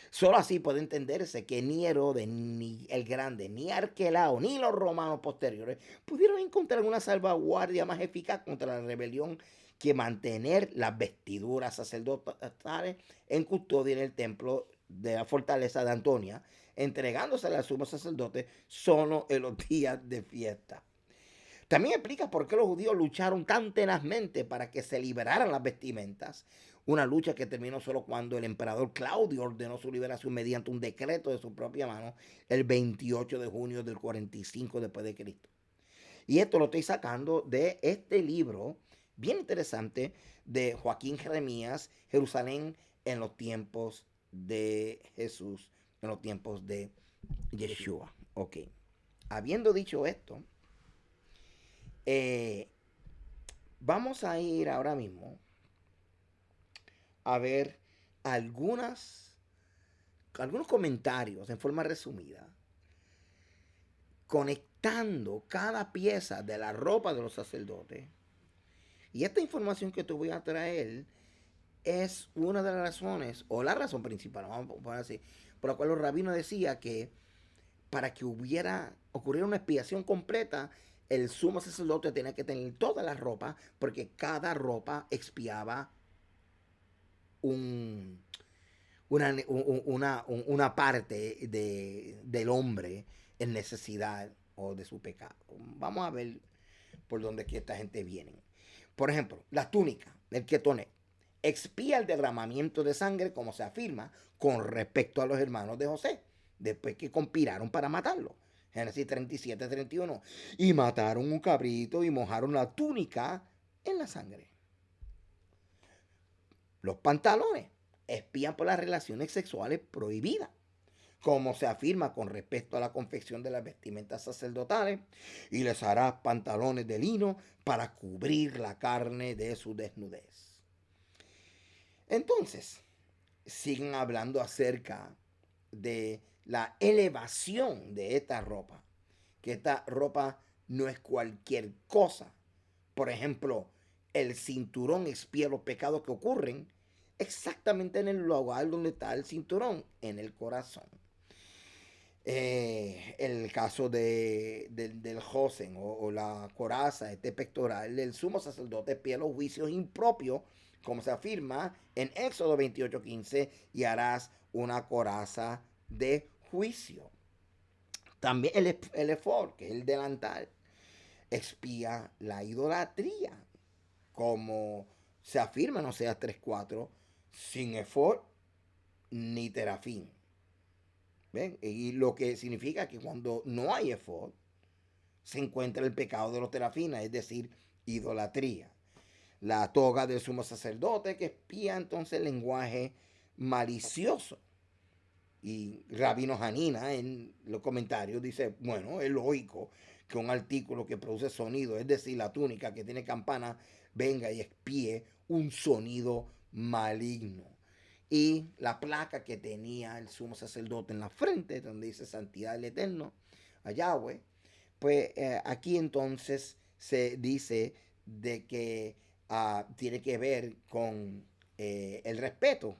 Speaker 1: Solo así puede entenderse que ni Herodes, ni el Grande, ni Arquelao, ni los romanos posteriores pudieron encontrar una salvaguardia más eficaz contra la rebelión que mantener las vestiduras sacerdotales en custodia en el templo de la fortaleza de Antonia, entregándose al sumo sacerdote solo en los días de fiesta. También explica por qué los judíos lucharon tan tenazmente para que se liberaran las vestimentas. Una lucha que terminó solo cuando el emperador Claudio ordenó su liberación mediante un decreto de su propia mano el 28 de junio del 45 después de Cristo. Y esto lo estoy sacando de este libro bien interesante de Joaquín Jeremías, Jerusalén en los tiempos de Jesús, en los tiempos de Yeshua. Ok. Habiendo dicho esto, eh, vamos a ir ahora mismo a ver algunos comentarios en forma resumida, conectando cada pieza de la ropa de los sacerdotes. Y esta información que te voy a traer es una de las razones, o la razón principal, vamos a poner así, por la cual los rabinos decían que para que ocurriera una expiación completa, el sumo sacerdote tenía que tener toda la ropa, porque cada ropa expiaba un, una parte del hombre en necesidad o de su pecado. Vamos a ver por dónde que esta gente viene. Por ejemplo, la túnica, el ketoné, expía el derramamiento de sangre, como se afirma, con respecto a los hermanos de José, después que conspiraron para matarlo. Génesis 37, 31. Y mataron un cabrito y mojaron la túnica en la sangre. Los pantalones espían por las relaciones sexuales prohibidas, como se afirma con respecto a la confección de las vestimentas sacerdotales, y les hará pantalones de lino para cubrir la carne de su desnudez. Entonces, siguen hablando acerca de la elevación de esta ropa, que esta ropa no es cualquier cosa. Por ejemplo, el cinturón expía los pecados que ocurren exactamente en el lugar donde está el cinturón, en el corazón. El caso del Josen o la coraza, este pectoral, el sumo sacerdote expía los juicios impropios, como se afirma en Éxodo 28:15, y harás una coraza de juicio. También el efod, que es el delantal, expía la idolatría, como se afirma en Oseas 3:4, sin efod ni terafín. ¿Ven? Y lo que significa que cuando no hay efod, se encuentra el pecado de los terafinas, es decir, idolatría. La toga del sumo sacerdote que espía entonces el lenguaje malicioso. Y Rabino Hanina en los comentarios dice, bueno, es lógico que un artículo que produce sonido, es decir, la túnica que tiene campana, venga y espíe un sonido maligno. Y la placa que tenía el sumo sacerdote en la frente, donde dice santidad del Eterno, a Yahweh, pues aquí entonces se dice de que tiene que ver con el respeto.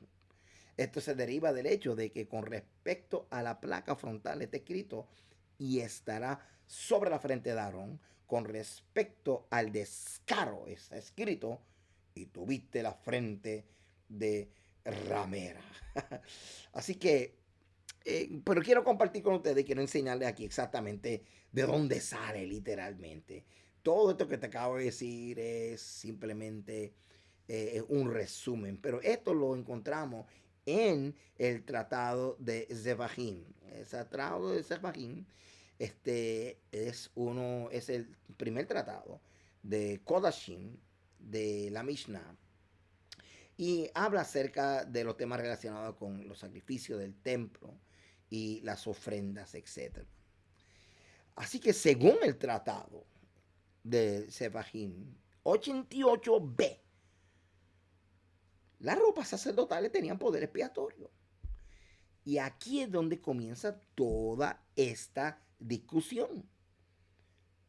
Speaker 1: Esto se deriva del hecho de que con respecto a la placa frontal está escrito y estará sobre la frente de Aarón. Con respecto al descaro está escrito y tuviste la frente de ramera. Así que, pero quiero compartir con ustedes, quiero enseñarles aquí exactamente de dónde sale literalmente. Todo esto que te acabo de decir es simplemente un resumen, pero esto lo encontramos en el tratado de Zebahim. El tratado de Zebahim es el primer tratado de Kodashim de la Mishnah y habla acerca de los temas relacionados con los sacrificios del templo y las ofrendas, etc. Así que según el tratado de Zebahim 88b, las ropas sacerdotales tenían poder expiatorio. Y aquí es donde comienza toda esta discusión,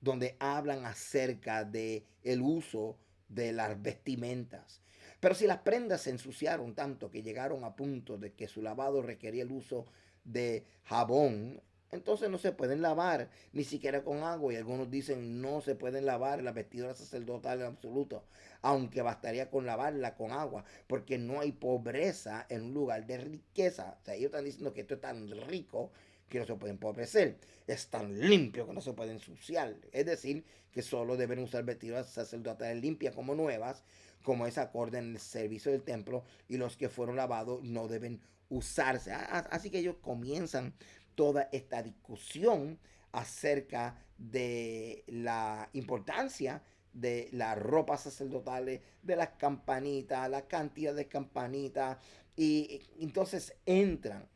Speaker 1: donde hablan acerca de el uso de las vestimentas. Pero si las prendas se ensuciaron tanto que llegaron a punto de que su lavado requería el uso de jabón, entonces no se pueden lavar ni siquiera con agua. Y algunos dicen no se pueden lavar las vestiduras sacerdotales en absoluto, aunque bastaría con lavarla con agua, porque no hay pobreza en un lugar de riqueza. O sea, ellos están diciendo que esto es tan rico que no se puede empobrecer, es tan limpio que no se puede ensuciar. Es decir, que solo deben usar vestiduras sacerdotales limpias como nuevas, como es acorde en el servicio del templo, y los que fueron lavados no deben usarse. Así que ellos comienzan toda esta discusión acerca de la importancia de las ropas sacerdotales, de las campanitas, la cantidad de campanitas, y entonces entran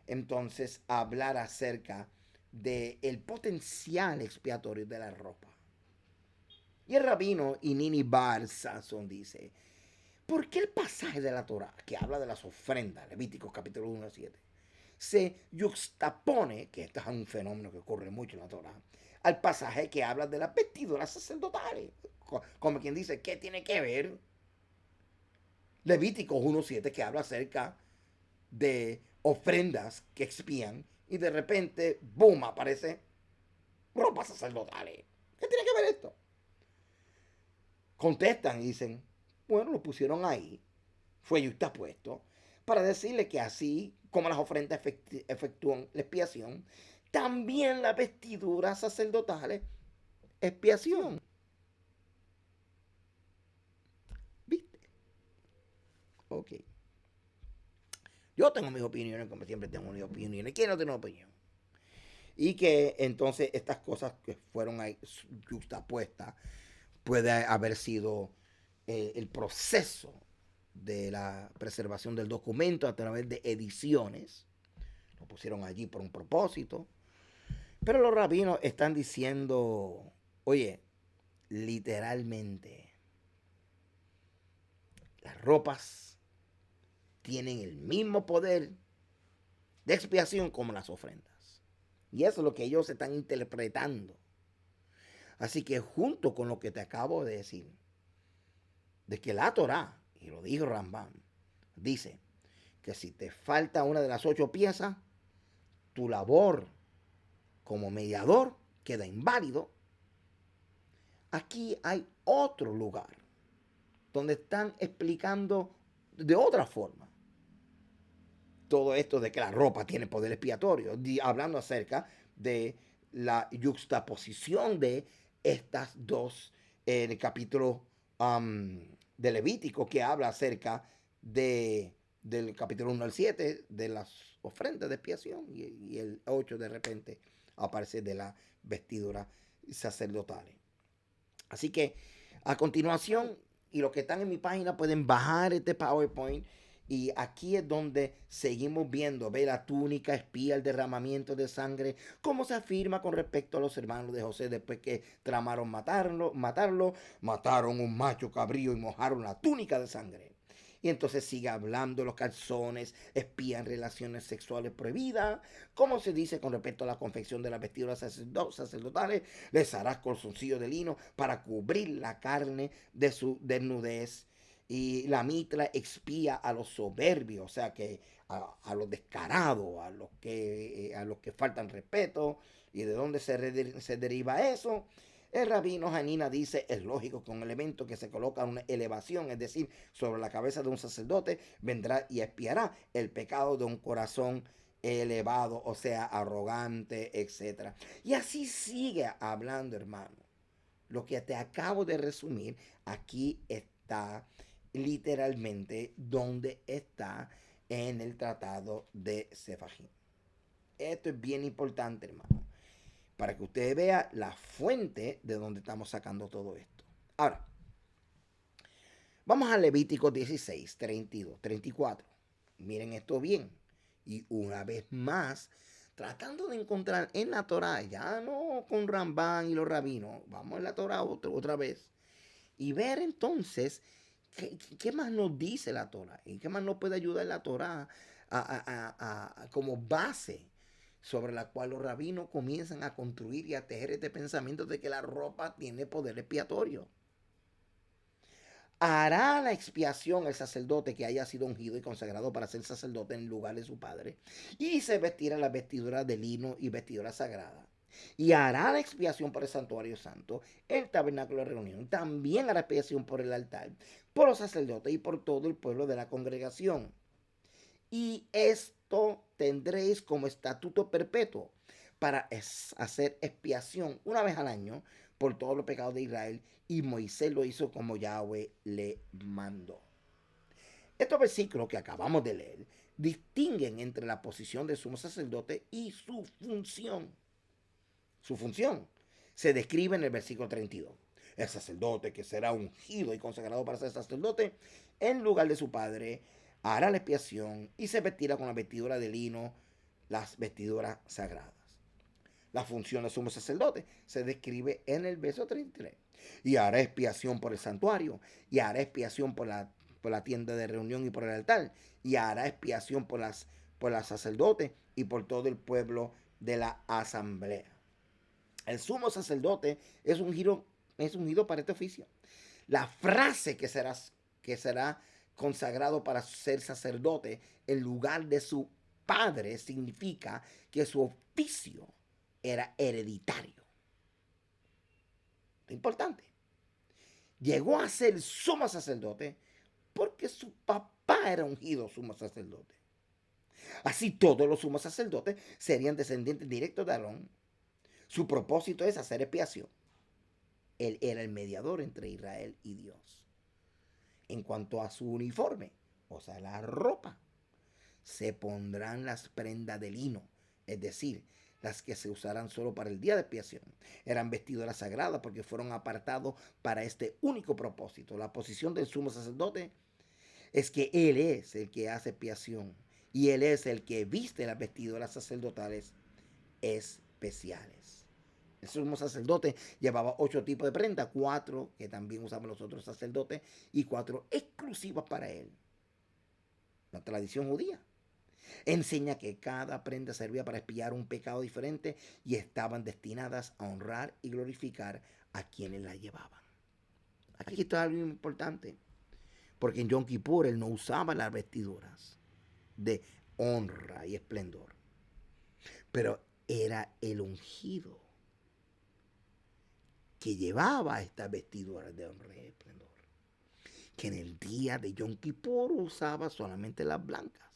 Speaker 1: entonces a hablar acerca del potencial expiatorio de la ropa. Y el rabino Inini Bar Sasson dice, ¿por qué el pasaje de la Torah que habla de las ofrendas, Levíticos capítulo 1 a 7, se yuxtapone, que esto es un fenómeno que ocurre mucho en la Torah, al pasaje que habla de las vestiduras sacerdotales? Como quien dice, ¿qué tiene que ver Levíticos 1:7 que habla acerca de ofrendas que expían y de repente, boom, aparece ropas sacerdotales? ¿Qué tiene que ver esto? Contestan y dicen, bueno, lo pusieron ahí, fue yuxtapuesto, para decirle que así como las ofrendas efectúan la expiación, también las vestiduras sacerdotales expiación. ¿Viste? Ok. Yo tengo mis opiniones, como siempre tengo mis opiniones. ¿Quién no tiene opinión? Y que entonces estas cosas que fueron ahí justapuestas puede haber sido el proceso de la preservación del documento a través de ediciones. Lo pusieron allí por un propósito. Pero los rabinos están diciendo, oye, literalmente, las ropas tienen el mismo poder de expiación como las ofrendas. Y eso es lo que ellos están interpretando. Así que junto con lo que te acabo de decir, de que la Torá, y lo dijo Rambam, dice que si te falta una de las 8 piezas, tu labor como mediador queda inválido. Aquí hay otro lugar donde están explicando de otra forma todo esto de que la ropa tiene poder expiatorio, hablando acerca de la yuxtaposición de estas dos en el capítulo de Levítico, que habla acerca del capítulo 1 al 7 de las ofrendas de expiación, y el 8 de repente aparece de la vestidura sacerdotales. Así que a continuación, y los que están en mi página pueden bajar este PowerPoint. Y aquí es donde seguimos viendo, ve la túnica espía, el derramamiento de sangre, cómo se afirma con respecto a los hermanos de José después que tramaron mataron un macho cabrío y mojaron la túnica de sangre. Y entonces sigue hablando los calzones, espían relaciones sexuales prohibidas. Como se dice con respecto a la confección de las vestiduras sacerdotales, les harás calzoncillo de lino para cubrir la carne de su desnudez. Y la mitra expía a los soberbios, o sea que a los descarados, a los que faltan respeto. ¿Y de dónde se deriva eso? El rabino Hanina dice, es lógico que un elemento que se coloca en una elevación, es decir, sobre la cabeza de un sacerdote, vendrá y expiará el pecado de un corazón elevado, o sea, arrogante, etc. Y así sigue hablando, hermano. Lo que te acabo de resumir, aquí está literalmente donde está en el tratado de Sefajim. Esto es bien importante, hermano, para que usted vea la fuente de donde estamos sacando todo esto. Ahora, vamos a Levítico 16, 32, 34. Miren esto bien. Y una vez más, tratando de encontrar en la Torah, ya no con Rambán y los rabinos, vamos en la Torah otra vez, y ver entonces qué más nos dice la Torah y qué más nos puede ayudar la Torah como base sobre la cual los rabinos comienzan a construir y a tejer este pensamiento de que la ropa tiene poder expiatorio. Hará la expiación el sacerdote que haya sido ungido y consagrado para ser sacerdote en lugar de su padre, y se vestirá las vestiduras de lino y vestiduras sagradas. Y hará la expiación por el santuario santo, el tabernáculo de reunión. También hará expiación por el altar, por los sacerdotes y por todo el pueblo de la congregación. Y esto tendréis como estatuto perpetuo para hacer expiación una vez al año por todos los pecados de Israel. Y Moisés lo hizo como Yahweh le mandó. Estos versículos que acabamos de leer distinguen entre la posición del sumo sacerdote y su función. Su función se describe en el versículo 32. El sacerdote que será ungido y consagrado para ser sacerdote en lugar de su padre hará la expiación y se vestirá con la vestidura de lino, las vestiduras sagradas. La función del sumo sacerdote se describe en el verso 33. Y hará expiación por el santuario, y hará expiación por la tienda de reunión y por el altar, y hará expiación por las sacerdotes y por todo el pueblo de la asamblea. El sumo sacerdote es ungido para este oficio. La frase que será consagrado para ser sacerdote en lugar de su padre significa que su oficio era hereditario. Importante. Llegó a ser sumo sacerdote porque su papá era ungido sumo sacerdote. Así todos los sumos sacerdotes serían descendientes directos de Aarón. Su propósito es hacer expiación. Él era el mediador entre Israel y Dios. En cuanto a su uniforme, o sea, la ropa, se pondrán las prendas de lino, es decir, las que se usarán solo para el día de expiación. Eran vestiduras sagradas porque fueron apartados para este único propósito. La posición del sumo sacerdote es que él es el que hace expiación y él es el que viste las vestiduras sacerdotales especiales. El sumo sacerdote llevaba 8 tipos de prendas, 4 que también usaban los otros sacerdotes y 4 exclusivas para él. La tradición judía enseña que cada prenda servía para expiar un pecado diferente y estaban destinadas a honrar y glorificar a quienes la llevaban. Aquí está algo importante, porque en Yom Kippur él no usaba las vestiduras de honra y esplendor, pero era el ungido que llevaba estas vestiduras de honra y esplendor, que en el día de Yom Kippur usaba solamente las blancas.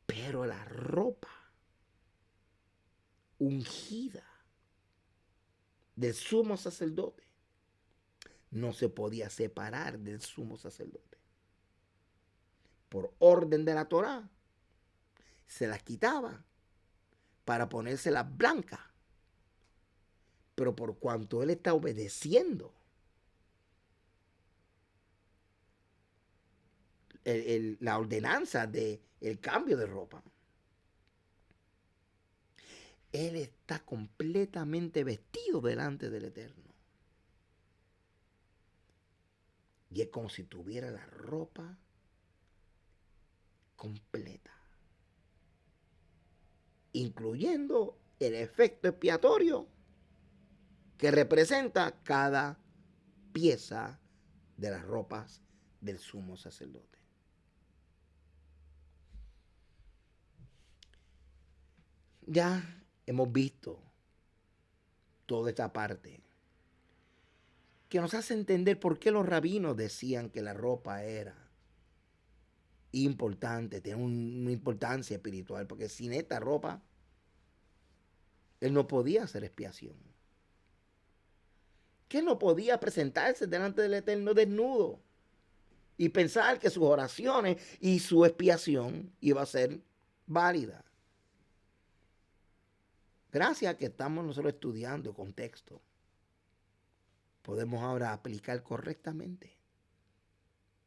Speaker 1: Pero la ropa ungida del sumo sacerdote no se podía separar del sumo sacerdote. Por orden de la Torá, se las quitaba para ponérselas blancas. Pero por cuanto él está obedeciendo la ordenanza del cambio de ropa, él está completamente vestido delante del Eterno. Y es como si tuviera la ropa completa, incluyendo el efecto expiatorio que representa cada pieza de las ropas del sumo sacerdote. Ya hemos visto toda esta parte que nos hace entender por qué los rabinos decían que la ropa era importante, tiene una importancia espiritual, porque sin esta ropa él no podía hacer expiación. Que no podía presentarse delante del Eterno desnudo y pensar que sus oraciones y su expiación iba a ser válida. Gracias a que estamos nosotros estudiando contexto, podemos ahora aplicar correctamente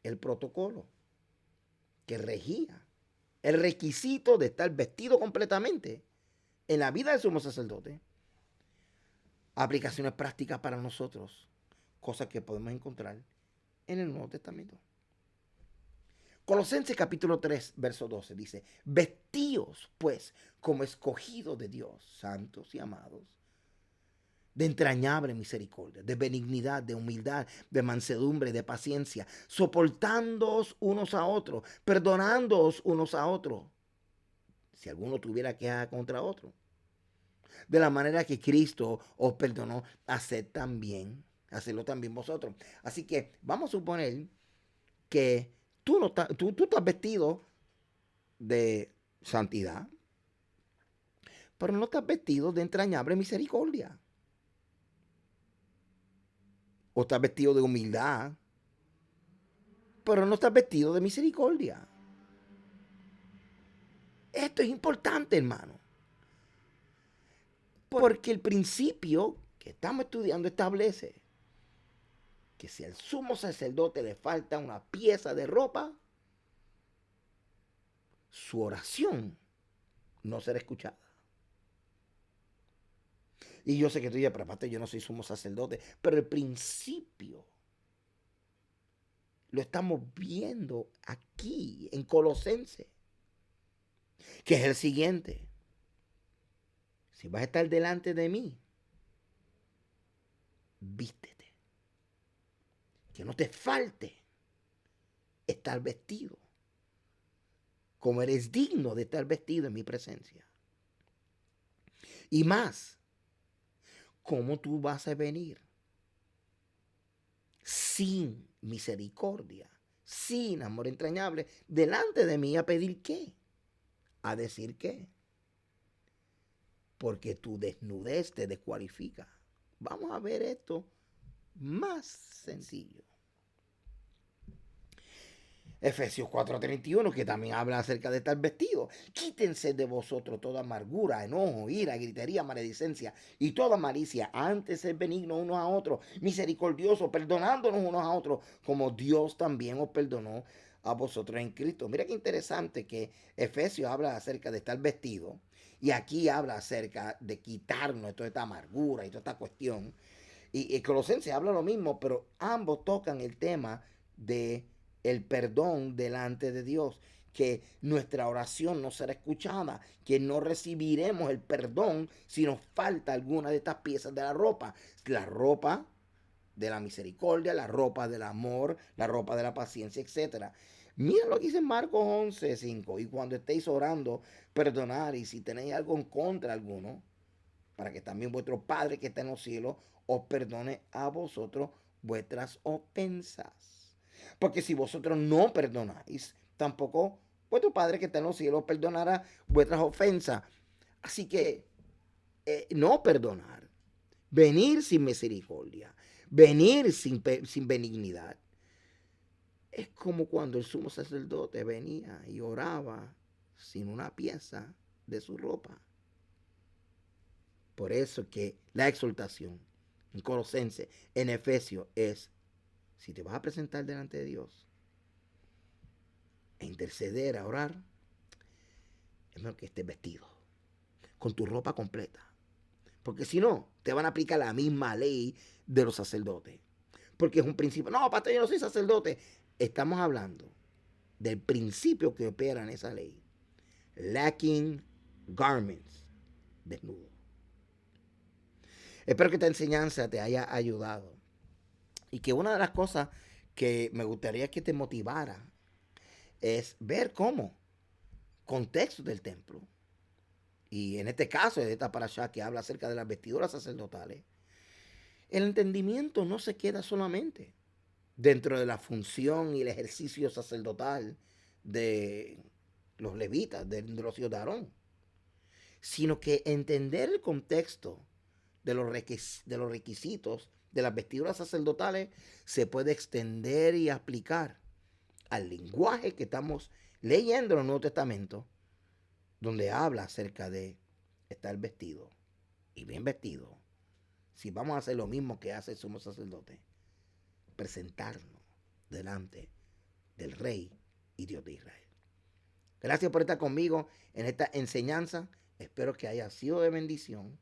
Speaker 1: el protocolo que regía el requisito de estar vestido completamente en la vida del sumo sacerdote. Aplicaciones prácticas para nosotros, cosas que podemos encontrar en el Nuevo Testamento. Colosenses capítulo 3, verso 12 dice: vestíos pues como escogidos de Dios, santos y amados, de entrañable misericordia, de benignidad, de humildad, de mansedumbre, de paciencia, soportándoos unos a otros, perdonándoos unos a otros, si alguno tuviera queja contra otro. De la manera que Cristo os perdonó, hacedlo también vosotros. Así que vamos a suponer que tú estás vestido de santidad, pero no estás vestido de entrañable misericordia. O estás vestido de humildad, pero no estás vestido de misericordia. Esto es importante, hermano. Porque el principio que estamos estudiando establece que si al sumo sacerdote le falta una pieza de ropa, su oración no será escuchada. Y yo sé que tú dices, pero aparte yo no soy sumo sacerdote, pero el principio lo estamos viendo aquí en Colosenses, que es el siguiente. Si vas a estar delante de mí, vístete. Que no te falte estar vestido como eres digno de estar vestido en mi presencia. Y más, ¿cómo tú vas a venir sin misericordia, sin amor entrañable, delante de mí a pedir qué? A decir qué. Porque tu desnudez te descualifica. Vamos a ver esto más sencillo. Efesios 4:31, que también habla acerca de estar vestido. Quítense de vosotros toda amargura, enojo, ira, gritería, maledicencia y toda malicia. Antes ser benignos unos a otros, misericordiosos, perdonándonos unos a otros, como Dios también os perdonó a vosotros en Cristo. Mira qué interesante que Efesios habla acerca de estar vestido y aquí habla acerca de quitarnos toda esta amargura y toda esta cuestión. Y Colosenses habla lo mismo, pero ambos tocan el tema de el perdón delante de Dios, que nuestra oración no será escuchada, que no recibiremos el perdón si nos falta alguna de estas piezas de la ropa de la misericordia, la ropa del amor, la ropa de la paciencia, etcétera. Mira lo que dice Marcos 11:5, y cuando estéis orando, perdonar, y si tenéis algo en contra alguno, para que también vuestro Padre que está en los cielos os perdone a vosotros vuestras ofensas. Porque si vosotros no perdonáis, tampoco vuestro Padre que está en los cielos perdonará vuestras ofensas. Así que no perdonar, venir sin misericordia, venir sin benignidad, es como cuando el sumo sacerdote venía y oraba sin una pieza de su ropa. Por eso que la exhortación en Colosenses, en Efesios, es: si te vas a presentar delante de Dios, a interceder, a orar, es mejor que estés vestido, con tu ropa completa. Porque si no, te van a aplicar la misma ley de los sacerdotes. Porque es un principio. No, pastor, yo no soy sacerdote. Estamos hablando del principio que opera en esa ley. Lacking garments, desnudo. Espero que esta enseñanza te haya ayudado. Y que una de las cosas que me gustaría que te motivara es ver cómo contexto del templo, y en este caso de esta parashá que habla acerca de las vestiduras sacerdotales, el entendimiento no se queda solamente dentro de la función y el ejercicio sacerdotal de los levitas, de los hijos de Aarón, sino que entender el contexto de los requisitos de las vestiduras sacerdotales se puede extender y aplicar al lenguaje que estamos leyendo en el Nuevo Testamento, donde habla acerca de estar vestido y bien vestido. Si vamos a hacer lo mismo que hace el sumo sacerdote, presentarnos delante del Rey y Dios de Israel. Gracias por estar conmigo en esta enseñanza. Espero que haya sido de bendición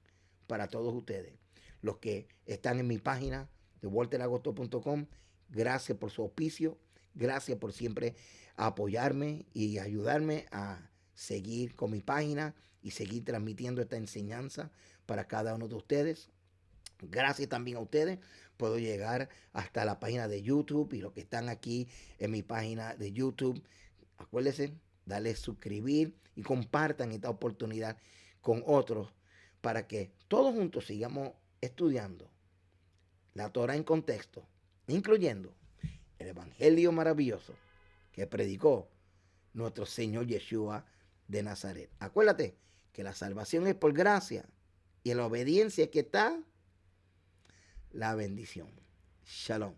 Speaker 1: para todos ustedes. Los que están en mi página de walteragosto.com, gracias por su auspicio. Gracias por siempre apoyarme y ayudarme a seguir con mi página y seguir transmitiendo esta enseñanza para cada uno de ustedes. Gracias también a ustedes. Puedo llegar hasta la página de YouTube y los que están aquí en mi página de YouTube. Acuérdense, dale suscribir y compartan esta oportunidad con otros para que todos juntos sigamos estudiando la Torah en contexto, incluyendo el Evangelio maravilloso que predicó nuestro Señor Yeshua de Nazaret. Acuérdate que la salvación es por gracia y en la obediencia que está la bendición. Shalom.